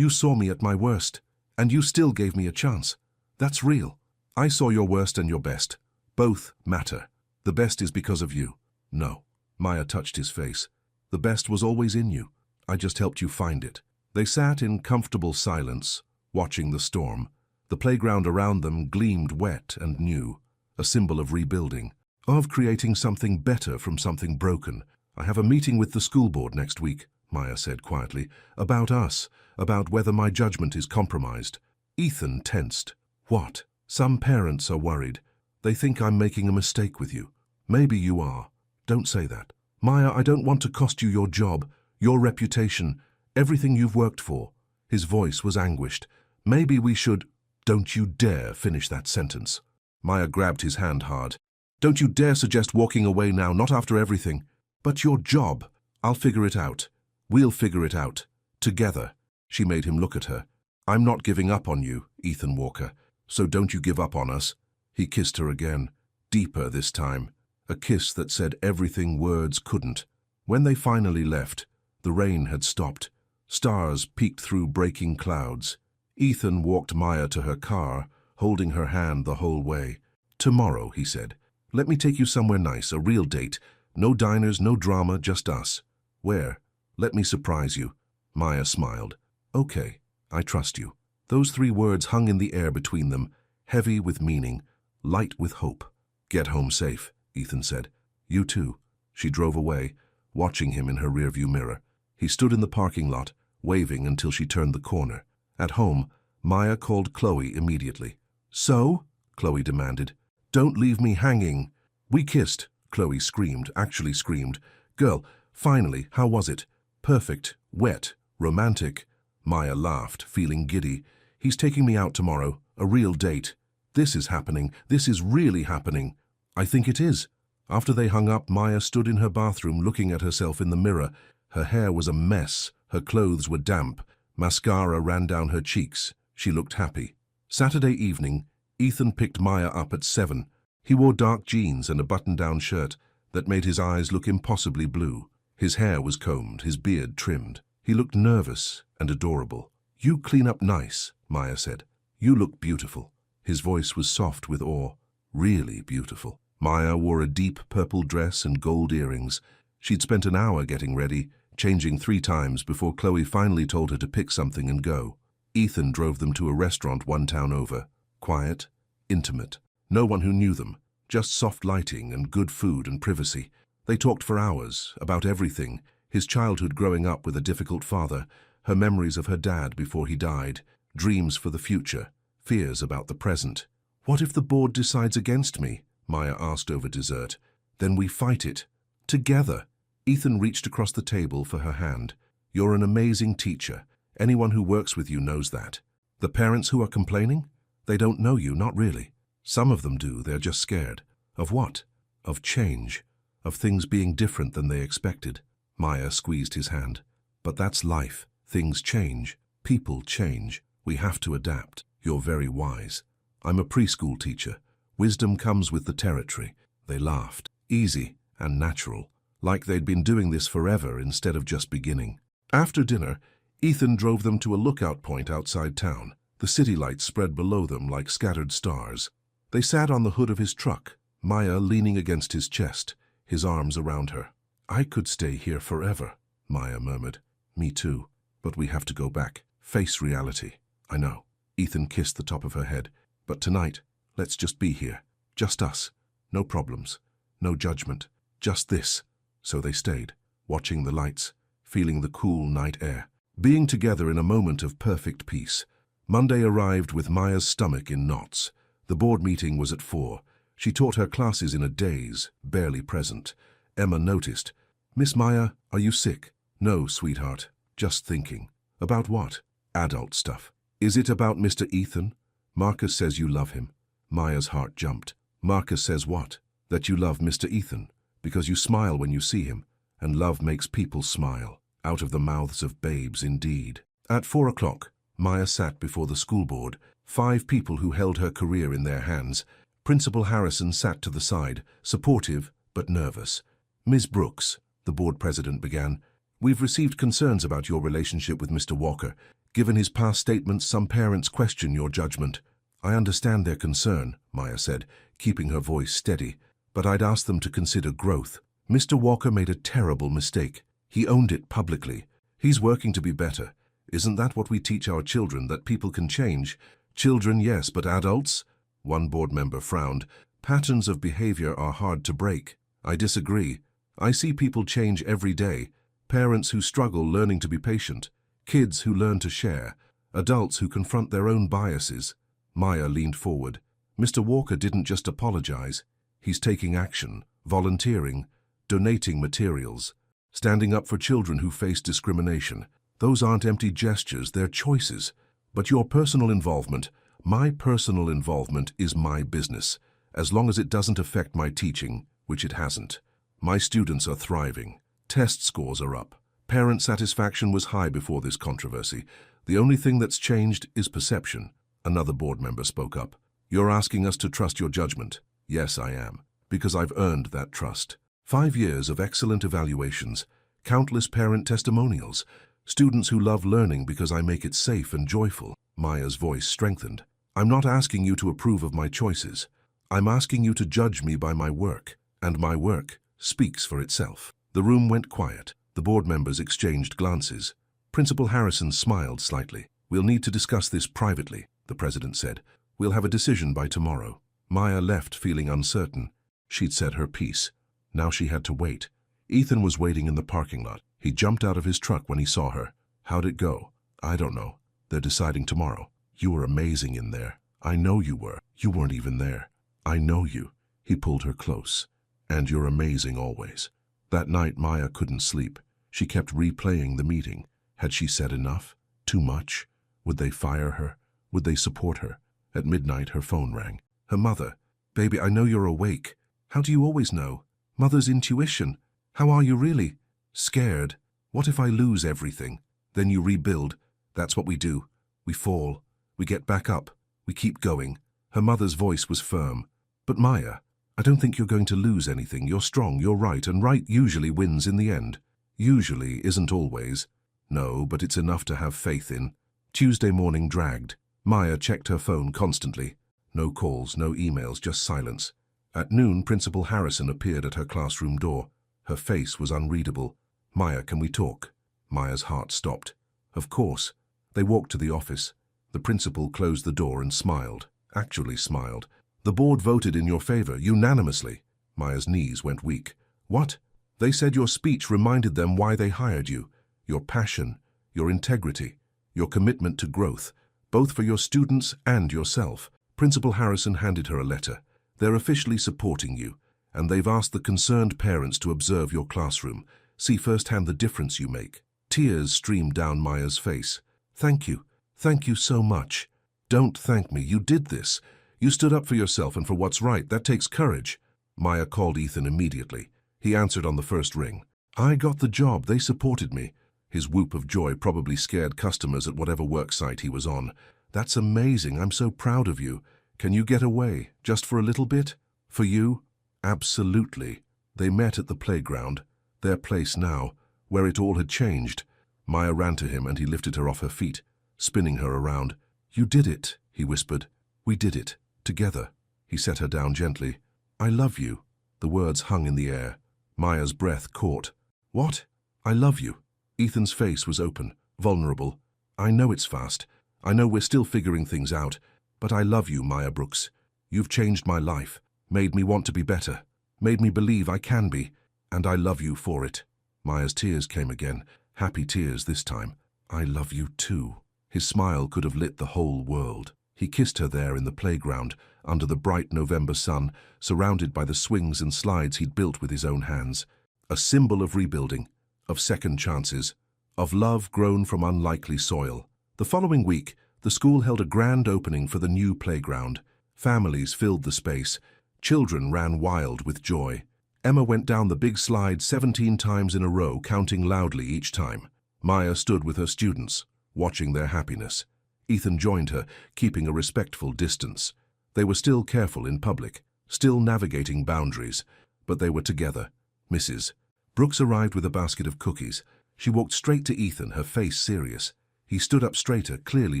saw me at my worst, and you still gave me a chance. That's real. I saw your worst and your best. Both matter. The best is because of you. No. Maya touched his face. The best was always in you. I just helped you find it. They sat in comfortable silence, watching the storm. The playground around them gleamed wet and new, a symbol of rebuilding. Of creating something better from something broken. I have a meeting with the school board next week, Maya said quietly, about us, about whether my judgment is compromised. Ethan tensed. What? Some parents are worried. They think I'm making a mistake with you. Maybe you are. Don't say that. Maya, I don't want to cost you your job, your reputation, everything you've worked for. His voice was anguished. Maybe we should... Don't you dare finish that sentence. Maya grabbed his hand hard. Don't you dare suggest walking away now, not after everything. But your job. I'll figure it out. We'll figure it out. Together. She made him look at her. I'm not giving up on you, Ethan Walker. So don't you give up on us. He kissed her again. Deeper this time. A kiss that said everything words couldn't. When they finally left, the rain had stopped. Stars peeked through breaking clouds. Ethan walked Maya to her car, holding her hand the whole way. Tomorrow, he said. Let me take you somewhere nice, a real date. No diners, no drama, just us. Where? Let me surprise you. Maya smiled. Okay, I trust you. Those 3 words hung in the air between them, heavy with meaning, light with hope. Get home safe, Ethan said. You too. She drove away, watching him in her rearview mirror. He stood in the parking lot, waving until she turned the corner. At home, Maya called Chloe immediately. So? Chloe demanded. Don't leave me hanging. We kissed, Chloe screamed, actually screamed. Girl, finally, how was it? Perfect, wet, romantic. Maya laughed, feeling giddy. He's taking me out tomorrow, a real date. This is happening. This is really happening. I think it is. After they hung up, Maya stood in her bathroom looking at herself in the mirror. Her hair was a mess. Her clothes were damp. Mascara ran down her cheeks. She looked happy. Saturday evening, Ethan picked Maya up at 7. He wore dark jeans and a button-down shirt that made his eyes look impossibly blue. His hair was combed, his beard trimmed. He looked nervous and adorable. You clean up nice, Maya said. You look beautiful. His voice was soft with awe. Really beautiful. Maya wore a deep purple dress and gold earrings. She'd spent an hour getting ready, changing 3 times before Chloe finally told her to pick something and go. Ethan drove them to a restaurant 1 town over. Quiet, intimate. No one who knew them. Just soft lighting and good food and privacy. They talked for hours, about everything. His childhood growing up with a difficult father, her memories of her dad before he died, dreams for the future, fears about the present. What if the board decides against me? Maya asked over dessert. Then we fight it. Together. Ethan reached across the table for her hand. You're an amazing teacher. Anyone who works with you knows that. The parents who are complaining? They don't know you, not really. Some of them do, they're just scared. Of what? Of change. Of things being different than they expected. Maya squeezed his hand. But that's life. Things change. People change. We have to adapt. You're very wise. I'm a preschool teacher. Wisdom comes with the territory. They laughed. Easy and natural. Like they'd been doing this forever instead of just beginning. After dinner, Ethan drove them to a lookout point outside town. The city lights spread below them like scattered stars. They sat on the hood of his truck, Maya leaning against his chest, his arms around her. I could stay here forever, Maya murmured. Me too, but we have to go back. Face reality. I know. Ethan kissed the top of her head. But tonight, let's just be here. Just us. No problems. No judgment. Just this. So they stayed, watching the lights, feeling the cool night air, being together in a moment of perfect peace. Monday arrived with Maya's stomach in knots. The board meeting was at 4. She taught her classes in a daze, barely present. Emma noticed. Miss Maya, are you sick? No, sweetheart. Just thinking. About what? Adult stuff. Is it about Mr. Ethan? Marcus says you love him. Maya's heart jumped. Marcus says what? That you love Mr. Ethan. Because you smile when you see him. And love makes people smile. Out of the mouths of babes, indeed. At 4 o'clock, Maya sat before the school board. 5 people who held her career in their hands. Principal Harrison sat to the side, supportive but nervous. Ms. Brooks, the board president began, we've received concerns about your relationship with Mr. Walker. Given his past statements, some parents question your judgment. I understand their concern, Maya said, keeping her voice steady, but I'd ask them to consider growth. Mr. Walker made a terrible mistake. He owned it publicly. He's working to be better. Isn't that what we teach our children, that people can change? Children, yes, but adults? One board member frowned. Patterns of behavior are hard to break. I disagree. I see people change every day. Parents who struggle learning to be patient. Kids who learn to share. Adults who confront their own biases. Maya leaned forward. Mr. Walker didn't just apologize. He's taking action, volunteering, donating materials, standing up for children who face discrimination. Those aren't empty gestures, they're choices. But your personal involvement, my personal involvement is my business, as long as it doesn't affect my teaching, which it hasn't. My students are thriving. Test scores are up. Parent satisfaction was high before this controversy. The only thing that's changed is perception. Another board member spoke up. You're asking us to trust your judgment. Yes, I am, because I've earned that trust. 5 years of excellent evaluations, countless parent testimonials, students who love learning because I make it safe and joyful. Maya's voice strengthened. I'm not asking you to approve of my choices. I'm asking you to judge me by my work, and my work speaks for itself. The room went quiet. The board members exchanged glances. Principal Harrison smiled slightly. We'll need to discuss this privately, the president said. We'll have a decision by tomorrow. Maya left feeling uncertain. She'd said her piece. Now she had to wait. Ethan was waiting in the parking lot. He jumped out of his truck when he saw her. How'd it go? I don't know. They're deciding tomorrow. You were amazing in there. I know you were. You weren't even there. I know you. He pulled her close. And you're amazing always. That night Maya couldn't sleep. She kept replaying the meeting. Had she said enough? Too much? Would they fire her? Would they support her? At midnight her phone rang. Her mother. Baby, I know you're awake. How do you always know? Mother's intuition. How are you really? Scared. What if I lose everything? Then you rebuild. That's what we do. We fall. We get back up. We keep going. Her mother's voice was firm. But Maya, I don't think you're going to lose anything. You're strong, you're right, and right usually wins in the end. Usually isn't always. No, but it's enough to have faith in. Tuesday morning dragged. Maya checked her phone constantly. No calls, no emails, just silence. At noon, Principal Harrison appeared at her classroom door. Her face was unreadable. Maya, can we talk? Maya's heart stopped. Of course. They walked to the office. The principal closed the door and smiled. Actually smiled. The board voted in your favor, unanimously. Maya's knees went weak. What? They said your speech reminded them why they hired you. Your passion, your integrity, your commitment to growth, both for your students and yourself. Principal Harrison handed her a letter. They're officially supporting you, and they've asked the concerned parents to observe your classroom, see firsthand the difference you make. Tears streamed down Maya's face. Thank you. Thank you so much. Don't thank me. You did this. You stood up for yourself and for what's right. That takes courage. Maya called Ethan immediately. He answered on the first ring. I got the job. They supported me. His whoop of joy probably scared customers at whatever work site he was on. That's amazing. I'm so proud of you. Can you get away, just for a little bit? For you? Absolutely. They met at the playground, their place now, where it all had changed. Maya ran to him and he lifted her off her feet, spinning her around. You did it, he whispered. We did it, together. He set her down gently. I love you. The words hung in the air. Maya's breath caught. What? I love you. Ethan's face was open, vulnerable. I know it's fast. I know we're still figuring things out. But I love you, Maya Brooks. You've changed my life, made me want to be better, made me believe I can be, and I love you for it. Maya's tears came again, happy tears this time. I love you too. His smile could have lit the whole world. He kissed her there in the playground, under the bright November sun, surrounded by the swings and slides he'd built with his own hands. A symbol of rebuilding, of second chances, of love grown from unlikely soil. The following week, the school held a grand opening for the new playground. Families filled the space. Children ran wild with joy. Emma went down the big slide 17 times in a row, counting loudly each time. Maya stood with her students, watching their happiness. Ethan joined her, keeping a respectful distance. They were still careful in public, still navigating boundaries, but they were together. Mrs. Brooks arrived with a basket of cookies. She walked straight to Ethan, her face serious. He stood up straighter, clearly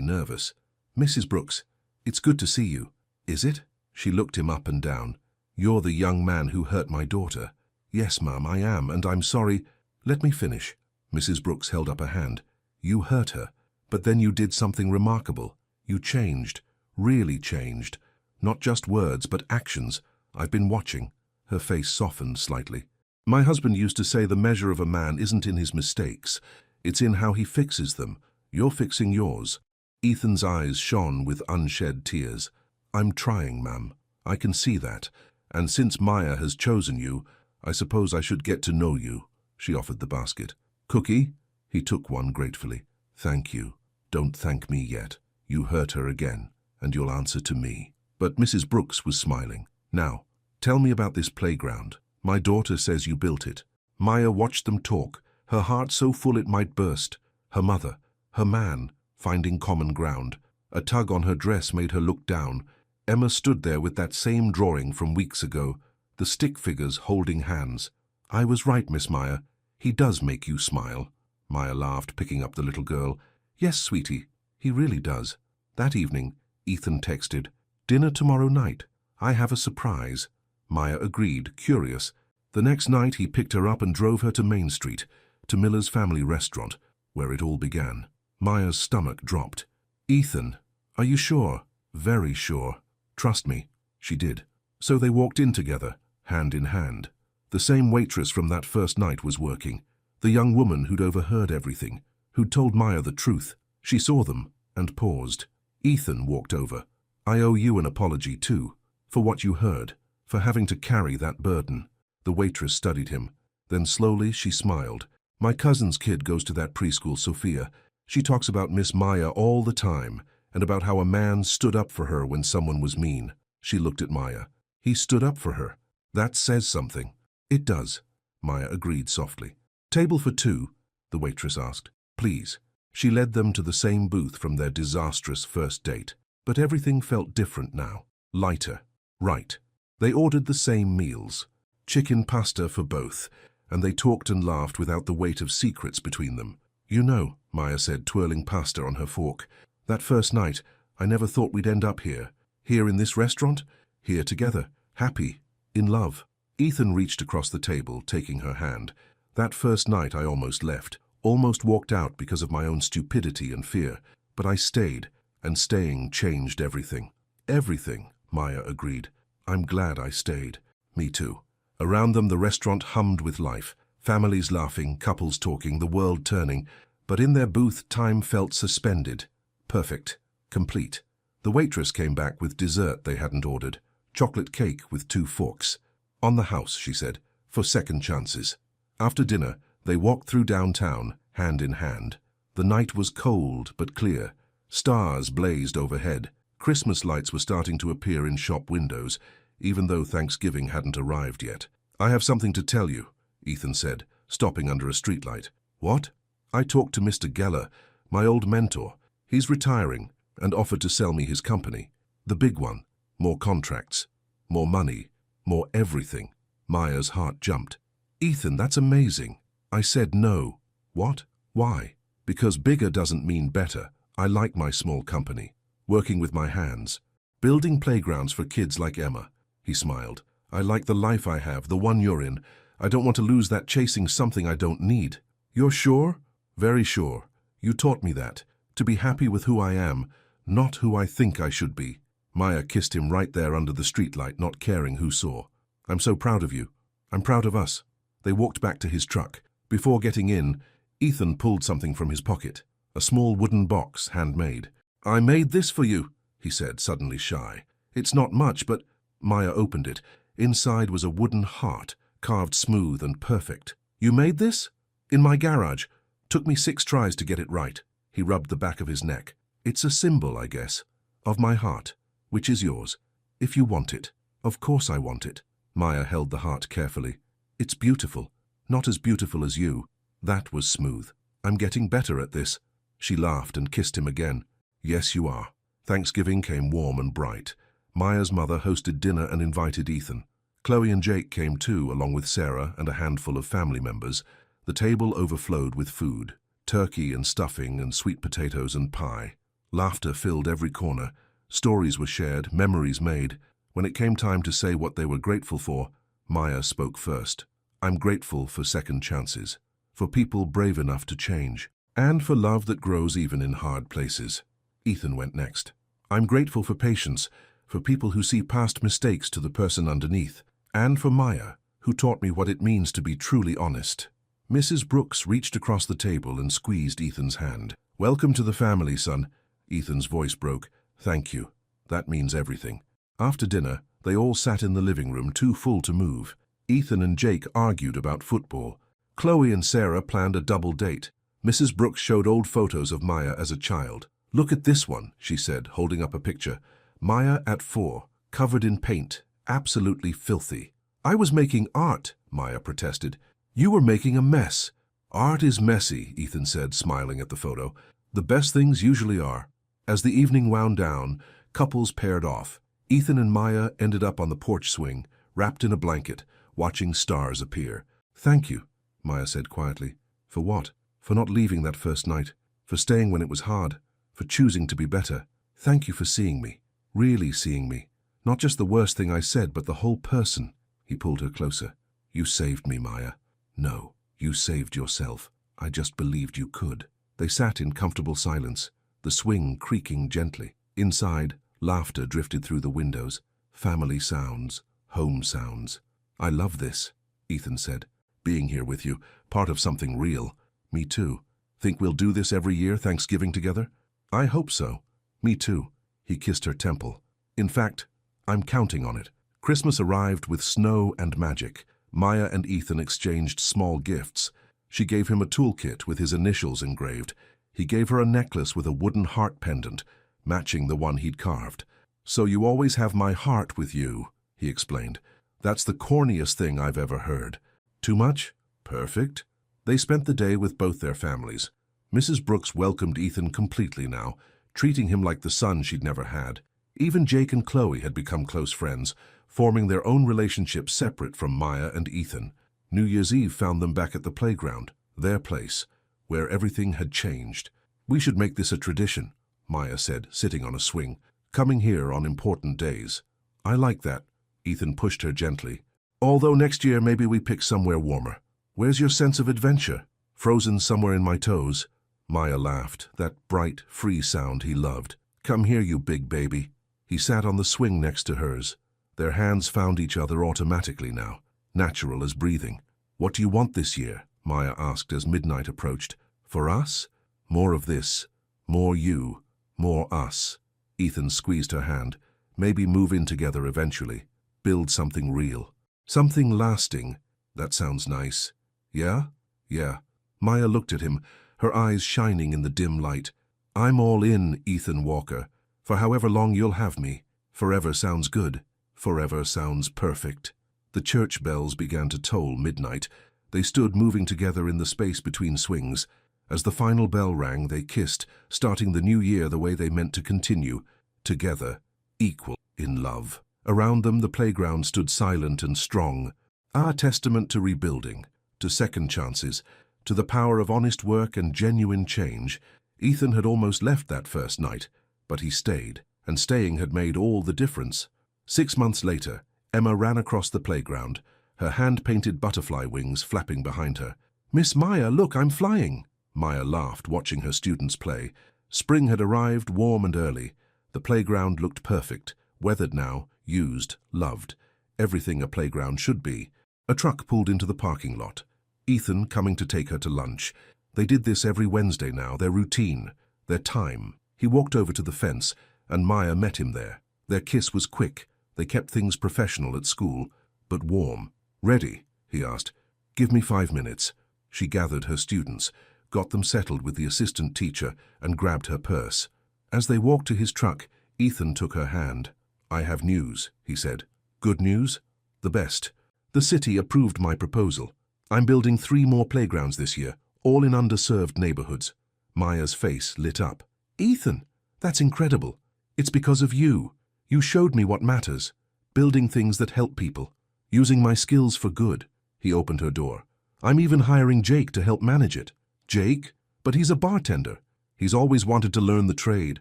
nervous. Mrs. Brooks, it's good to see you. Is it? She looked him up and down. You're the young man who hurt my daughter. Yes, ma'am, I am, and I'm sorry. Let me finish. Mrs. Brooks held up a hand. You hurt her, but then you did something remarkable. You changed, really changed. Not just words, but actions. I've been watching. Her face softened slightly. My husband used to say the measure of a man isn't in his mistakes. It's in how he fixes them. You're fixing yours. Ethan's eyes shone with unshed tears. I'm trying, ma'am. I can see that. And since Maya has chosen you, I suppose I should get to know you. She offered the basket. Cookie? He took one gratefully. Thank you. Don't thank me yet. You hurt her again, and you'll answer to me. But Mrs. Brooks was smiling. Now, tell me about this playground. My daughter says you built it. Maya watched them talk, her heart so full it might burst. Her mother, her man, finding common ground. A tug on her dress made her look down. Emma stood there with that same drawing from weeks ago, the stick figures holding hands. I was right, Miss Maya. He does make you smile. Maya laughed, picking up the little girl. Yes, sweetie, he really does. That evening, Ethan texted, Dinner tomorrow night. I have a surprise. Maya agreed, curious. The next night he picked her up and drove her to Main Street, to Miller's family restaurant, where it all began. Maya's stomach dropped. Ethan, are you sure? Very sure. Trust me. She did. So they walked in together, hand in hand. The same waitress from that first night was working. The young woman who'd overheard everything, who'd told Maya the truth. She saw them and paused. Ethan walked over. I owe you an apology too, for what you heard, for having to carry that burden. The waitress studied him. Then slowly she smiled. My cousin's kid goes to that preschool, Sophia. She talks about Miss Maya all the time, and about how a man stood up for her when someone was mean. She looked at Maya. He stood up for her. That says something. It does, Maya agreed softly. Table for two, the waitress asked. Please. She led them to the same booth from their disastrous first date. But everything felt different now. Lighter. Right. They ordered the same meals. Chicken pasta for both, and they talked and laughed without the weight of secrets between them. You know, Maya said, twirling pasta on her fork, that first night, I never thought we'd end up here. Here in this restaurant, here together, happy, in love. Ethan reached across the table, taking her hand. That first night I almost left, almost walked out because of my own stupidity and fear. But I stayed, and staying changed everything. Everything, Maya agreed. I'm glad I stayed. Me too. Around them the restaurant hummed with life, families laughing, couples talking, the world turning. But in their booth time felt suspended. Perfect. Complete. The waitress came back with dessert they hadn't ordered. Chocolate cake with 2 forks. On the house, she said, for second chances. After dinner, they walked through downtown, hand in hand. The night was cold but clear. Stars blazed overhead. Christmas lights were starting to appear in shop windows, even though Thanksgiving hadn't arrived yet. I have something to tell you, Ethan said, stopping under a streetlight. What? I talked to Mr. Geller, my old mentor. He's retiring and offered to sell me his company. The big one. More contracts. More money. More everything. Maya's heart jumped. Ethan, that's amazing. I said no. What? Why? Because bigger doesn't mean better. I like my small company. Working with my hands. Building playgrounds for kids like Emma. He smiled. I like the life I have, the one you're in. I don't want to lose that chasing something I don't need. You're sure? Very sure. You taught me that. To be happy with who I am, not who I think I should be. Maya kissed him right there under the streetlight, not caring who saw. I'm so proud of you. I'm proud of us. They walked back to his truck. Before getting in, Ethan pulled something from his pocket. A small wooden box, handmade. I made this for you, he said, suddenly shy. It's not much, but... Maya opened it. Inside was a wooden heart, carved smooth and perfect. You made this? In my garage. Took me 6 tries to get it right. He rubbed the back of his neck. It's a symbol, I guess, of my heart, which is yours. If you want it. Of course I want it. Maya held the heart carefully. It's beautiful. Not as beautiful as you. That was smooth. I'm getting better at this. She laughed and kissed him again. Yes, you are. Thanksgiving came warm and bright. Maya's mother hosted dinner and invited Ethan. Chloe and Jake came too, along with Sarah and a handful of family members. The table overflowed with food. Turkey and stuffing and sweet potatoes and pie. Laughter filled every corner. Stories were shared, memories made. When it came time to say what they were grateful for, Maya spoke first. I'm grateful for second chances, for people brave enough to change, and for love that grows even in hard places. Ethan went next. I'm grateful for patience, for people who see past mistakes to the person underneath, and for Maya, who taught me what it means to be truly honest. Mrs. Brooks reached across the table and squeezed Ethan's hand. "Welcome to the family, son." Ethan's voice broke. "Thank you. That means everything." After dinner, they all sat in the living room, too full to move. Ethan and Jake argued about football. Chloe and Sarah planned a double date. Mrs. Brooks showed old photos of Maya as a child. "Look at this one," she said, holding up a picture. "Maya at 4, covered in paint, absolutely filthy." "I was making art," Maya protested. "You were making a mess." "Art is messy," Ethan said, smiling at the photo. "The best things usually are." As the evening wound down, couples paired off. Ethan and Maya ended up on the porch swing, wrapped in a blanket, watching stars appear. "Thank you," Maya said quietly. "For what?" "For not leaving that first night. For staying when it was hard. For choosing to be better. Thank you for seeing me. Really seeing me. Not just the worst thing I said, but the whole person." He pulled her closer. "You saved me, Maya." "No, you saved yourself. I just believed you could." They sat in comfortable silence, the swing creaking gently. Inside, laughter drifted through the windows. Family sounds, home sounds. "I love this," Ethan said. "Being here with you, part of something real." "Me too. Think we'll do this every year, Thanksgiving together?" "I hope so." "Me too." He kissed her temple. "In fact, I'm counting on it." Christmas arrived with snow and magic. Maya and Ethan exchanged small gifts. She gave him a toolkit with his initials engraved. He gave her a necklace with a wooden heart pendant, matching the one he'd carved. "So you always have my heart with you," he explained. "That's the corniest thing I've ever heard." "Too much?" "Perfect." They spent the day with both their families. Mrs. Brooks welcomed Ethan completely now, treating him like the son she'd never had. Even Jake and Chloe had become close friends, forming their own relationship separate from Maya and Ethan. New Year's Eve found them back at the playground, their place, where everything had changed. "We should make this a tradition," Maya said, sitting on a swing. "Coming here on important days." "I like that." Ethan pushed her gently. "Although next year maybe we pick somewhere warmer." "Where's your sense of adventure?" "Frozen somewhere in my toes." Maya laughed, that bright, free sound he loved. "Come here, you big baby." He sat on the swing next to hers. Their hands found each other automatically now, natural as breathing. "What do you want this year?" Maya asked as midnight approached. "For us?" "More of this. More you. More us." Ethan squeezed her hand. "Maybe move in together eventually. Build something real. Something lasting." "That sounds nice." "Yeah?" "Yeah." Maya looked at him, her eyes shining in the dim light. "I'm all in, Ethan Walker. For however long you'll have me. Forever sounds good. Forever sounds perfect." The church bells began to toll midnight. They stood moving together in the space between swings. As the final bell rang, they kissed, starting the new year the way they meant to continue, together, equal in love. Around them, the playground stood silent and strong, a testament to rebuilding, to second chances, to the power of honest work and genuine change. Ethan had almost left that first night, but he stayed, and staying had made all the difference. 6 months later, Emma ran across the playground, her hand-painted butterfly wings flapping behind her. "Miss Maya, look, I'm flying!" Maya laughed, watching her students play. Spring had arrived, warm and early. The playground looked perfect, weathered now, used, loved. Everything a playground should be. A truck pulled into the parking lot. Ethan coming to take her to lunch. They did this every Wednesday now, their routine, their time. He walked over to the fence, and Maya met him there. Their kiss was quick. They kept things professional at school, but warm. "Ready?" he asked. "Give me 5 minutes." She gathered her students, got them settled with the assistant teacher, and grabbed her purse. As they walked to his truck, Ethan took her hand. "I have news," he said. "Good news?" "The best. The city approved my proposal. I'm building 3 more playgrounds this year, all in underserved neighborhoods." Maya's face lit up. "Ethan, that's incredible. It's because of you. You showed me what matters. Building things that help people. Using my skills for good." He opened her door. "I'm even hiring Jake to help manage it." "Jake? But he's a bartender." "He's always wanted to learn the trade.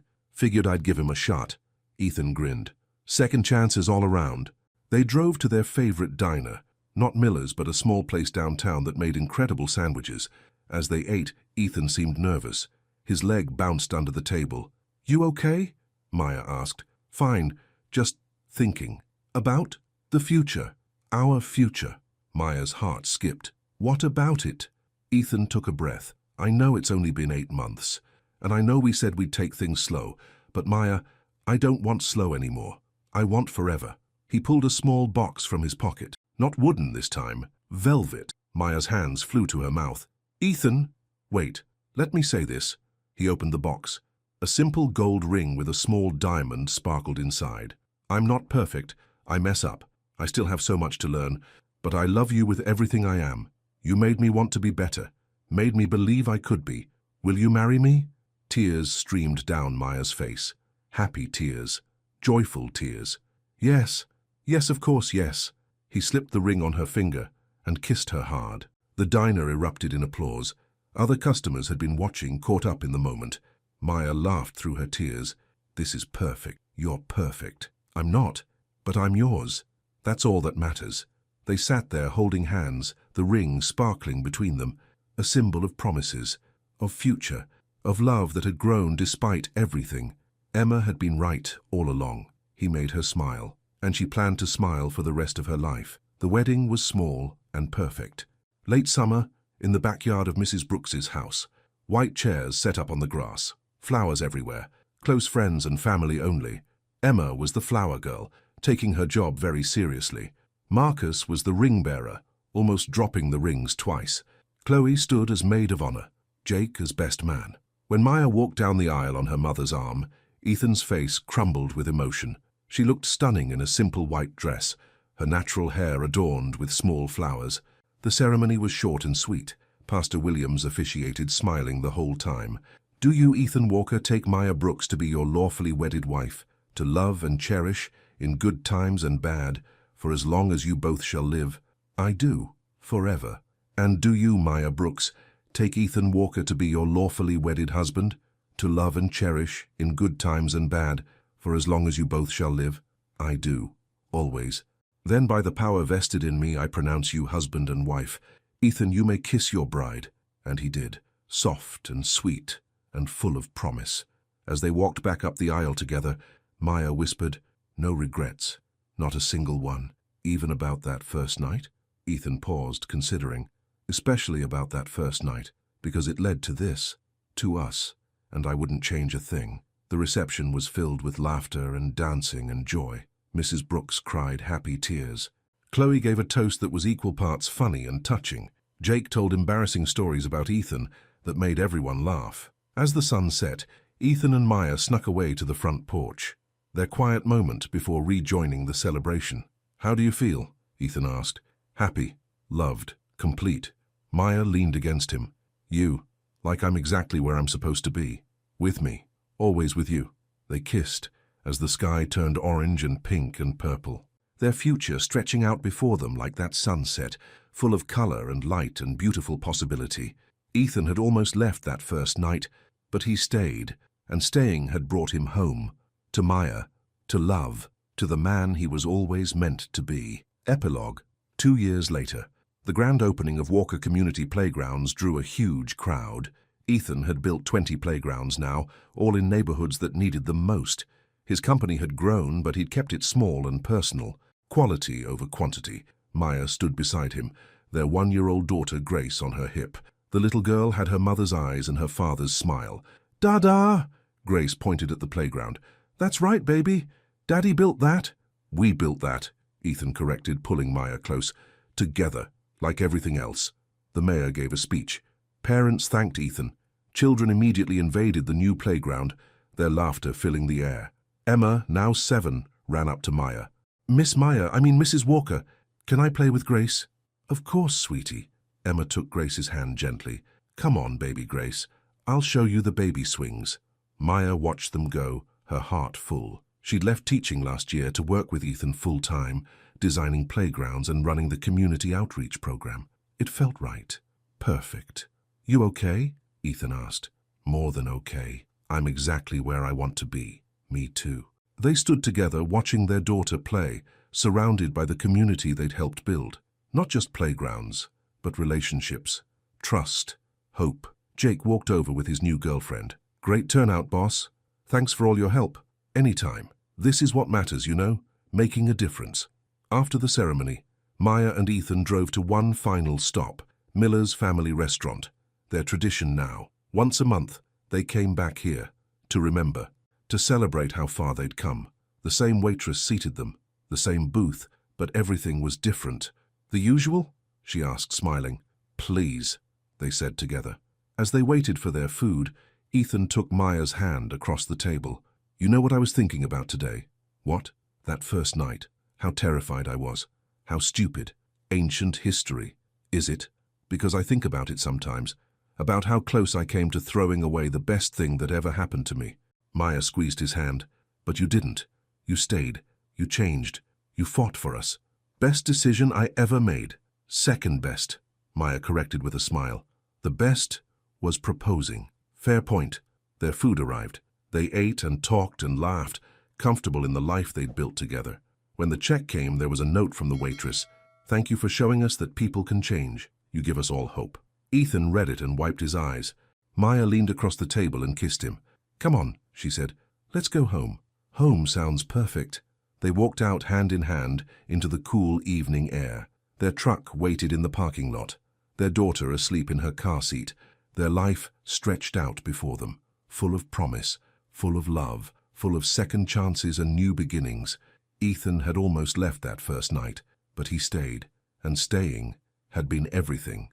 Figured I'd give him a shot." Ethan grinned. "Second chances all around." They drove to their favorite diner, not Miller's but a small place downtown that made incredible sandwiches. As they ate, Ethan seemed nervous. His leg bounced under the table. "You okay?" Maya asked. "Fine. Just thinking. About the future. Our future. Maya's heart skipped. What about it? Ethan took a breath. I know it's only been 8 months, and I know we said we'd take things slow, but Maya, I don't want slow anymore. I want forever. He pulled a small box from his pocket. Not wooden this time. Velvet. Maya's hands flew to her mouth. Ethan! Wait, let me say this. He opened the box. A simple gold ring with a small diamond sparkled inside. I'm not perfect. I mess up. I still have so much to learn, but I love you with everything I am. You made me want to be better, made me believe I could be. Will you marry me? Tears streamed down Maya's face. Happy tears. Joyful tears. Yes. Yes, of course, yes. He slipped the ring on her finger and kissed her hard. The diner erupted in applause. Other customers had been watching, caught up in the moment. Maya laughed through her tears. This is perfect. You're perfect. I'm not, but I'm yours. That's all that matters. They sat there holding hands, the ring sparkling between them, a symbol of promises, of future, of love that had grown despite everything. Emma had been right all along. He made her smile, and she planned to smile for the rest of her life. The wedding was small and perfect. Late summer, in the backyard of Mrs. Brooks's house. White chairs set up on the grass, flowers everywhere, close friends and family only. Emma was the flower girl, taking her job very seriously. Marcus was the ring bearer, almost dropping the rings twice. Chloe stood as maid of honor, Jake as best man. When Maya walked down the aisle on her mother's arm, Ethan's face crumbled with emotion. She looked stunning in a simple white dress, her natural hair adorned with small flowers. The ceremony was short and sweet. Pastor Williams officiated, smiling the whole time. Do you, Ethan Walker, take Maya Brooks to be your lawfully wedded wife, to love and cherish, in good times and bad, for as long as you both shall live? I do, forever. And do you, Maya Brooks, take Ethan Walker to be your lawfully wedded husband, to love and cherish, in good times and bad, for as long as you both shall live? I do, always. Then by the power vested in me, I pronounce you husband and wife. Ethan, you may kiss your bride. And he did, soft and sweet and full of promise. As they walked back up the aisle together, Maya whispered, no regrets, not a single one. Even about that first night? Ethan paused, considering. Especially about that first night, because it led to this, to us, and I wouldn't change a thing. The reception was filled with laughter and dancing and joy. Mrs. Brooks cried happy tears. Chloe gave a toast that was equal parts funny and touching. Jake told embarrassing stories about Ethan that made everyone laugh. As the sun set, Ethan and Maya snuck away to the front porch, their quiet moment before rejoining the celebration. How do you feel? Ethan asked. Happy, loved, complete. Maya leaned against him. You, like I'm exactly where I'm supposed to be. With me, always with you. They kissed, as the sky turned orange and pink and purple, their future stretching out before them like that sunset, full of color and light and beautiful possibility. Ethan had almost left that first night, but he stayed, and staying had brought him home, to Maya, to love, to the man he was always meant to be. Epilogue. 2 years later. The grand opening of Walker Community Playgrounds drew a huge crowd. Ethan had built 20 playgrounds now, all in neighborhoods that needed them most. His company had grown, but he'd kept it small and personal. Quality over quantity. Maya stood beside him, their 1-year-old daughter Grace on her hip. The little girl had her mother's eyes and her father's smile. Dada! Grace pointed at the playground. That's right, baby. Daddy built that. We built that, Ethan corrected, pulling Maya close. Together, like everything else. The mayor gave a speech. Parents thanked Ethan. Children immediately invaded the new playground, their laughter filling the air. Emma, now 7, ran up to Maya. Mrs. Walker, can I play with Grace? Of course, sweetie. Emma took Grace's hand gently. Come on, baby Grace. I'll show you the baby swings. Maya watched them go, her heart full. She'd left teaching last year to work with Ethan full-time, designing playgrounds and running the community outreach program. It felt right. Perfect. You okay? Ethan asked. More than okay. I'm exactly where I want to be. Me too. They stood together watching their daughter play, surrounded by the community they'd helped build. Not just playgrounds, but relationships, trust, hope. Jake walked over with his new girlfriend. Great turnout, boss. Thanks for all your help. Anytime. This is what matters, you know, making a difference. After the ceremony, Maya and Ethan drove to one final stop, Miller's Family Restaurant. Their tradition now. Once a month, they came back here, to remember, to celebrate how far they'd come. The same waitress seated them, the same booth, but everything was different. The usual? She asked, smiling. Please, they said together. As they waited for their food, Ethan took Maya's hand across the table. You know what I was thinking about today? What? That first night. How terrified I was. How stupid. Ancient history. Is it? Because I think about it sometimes. About how close I came to throwing away the best thing that ever happened to me. Maya squeezed his hand. But you didn't. You stayed. You changed. You fought for us. Best decision I ever made. Second best, Maya corrected with a smile. The best was proposing. Fair point. Their food arrived. They ate and talked and laughed, comfortable in the life they'd built together. When the check came, there was a note from the waitress. Thank you for showing us that people can change. You give us all hope. Ethan read it and wiped his eyes. Maya leaned across the table and kissed him. Come on, she said. Let's go home. Home sounds perfect. They walked out hand in hand into the cool evening air. Their truck waited in the parking lot. Their daughter asleep in her car seat. Their life stretched out before them, full of promise, full of love, full of second chances and new beginnings. Ethan had almost left that first night, but he stayed, and staying had been everything.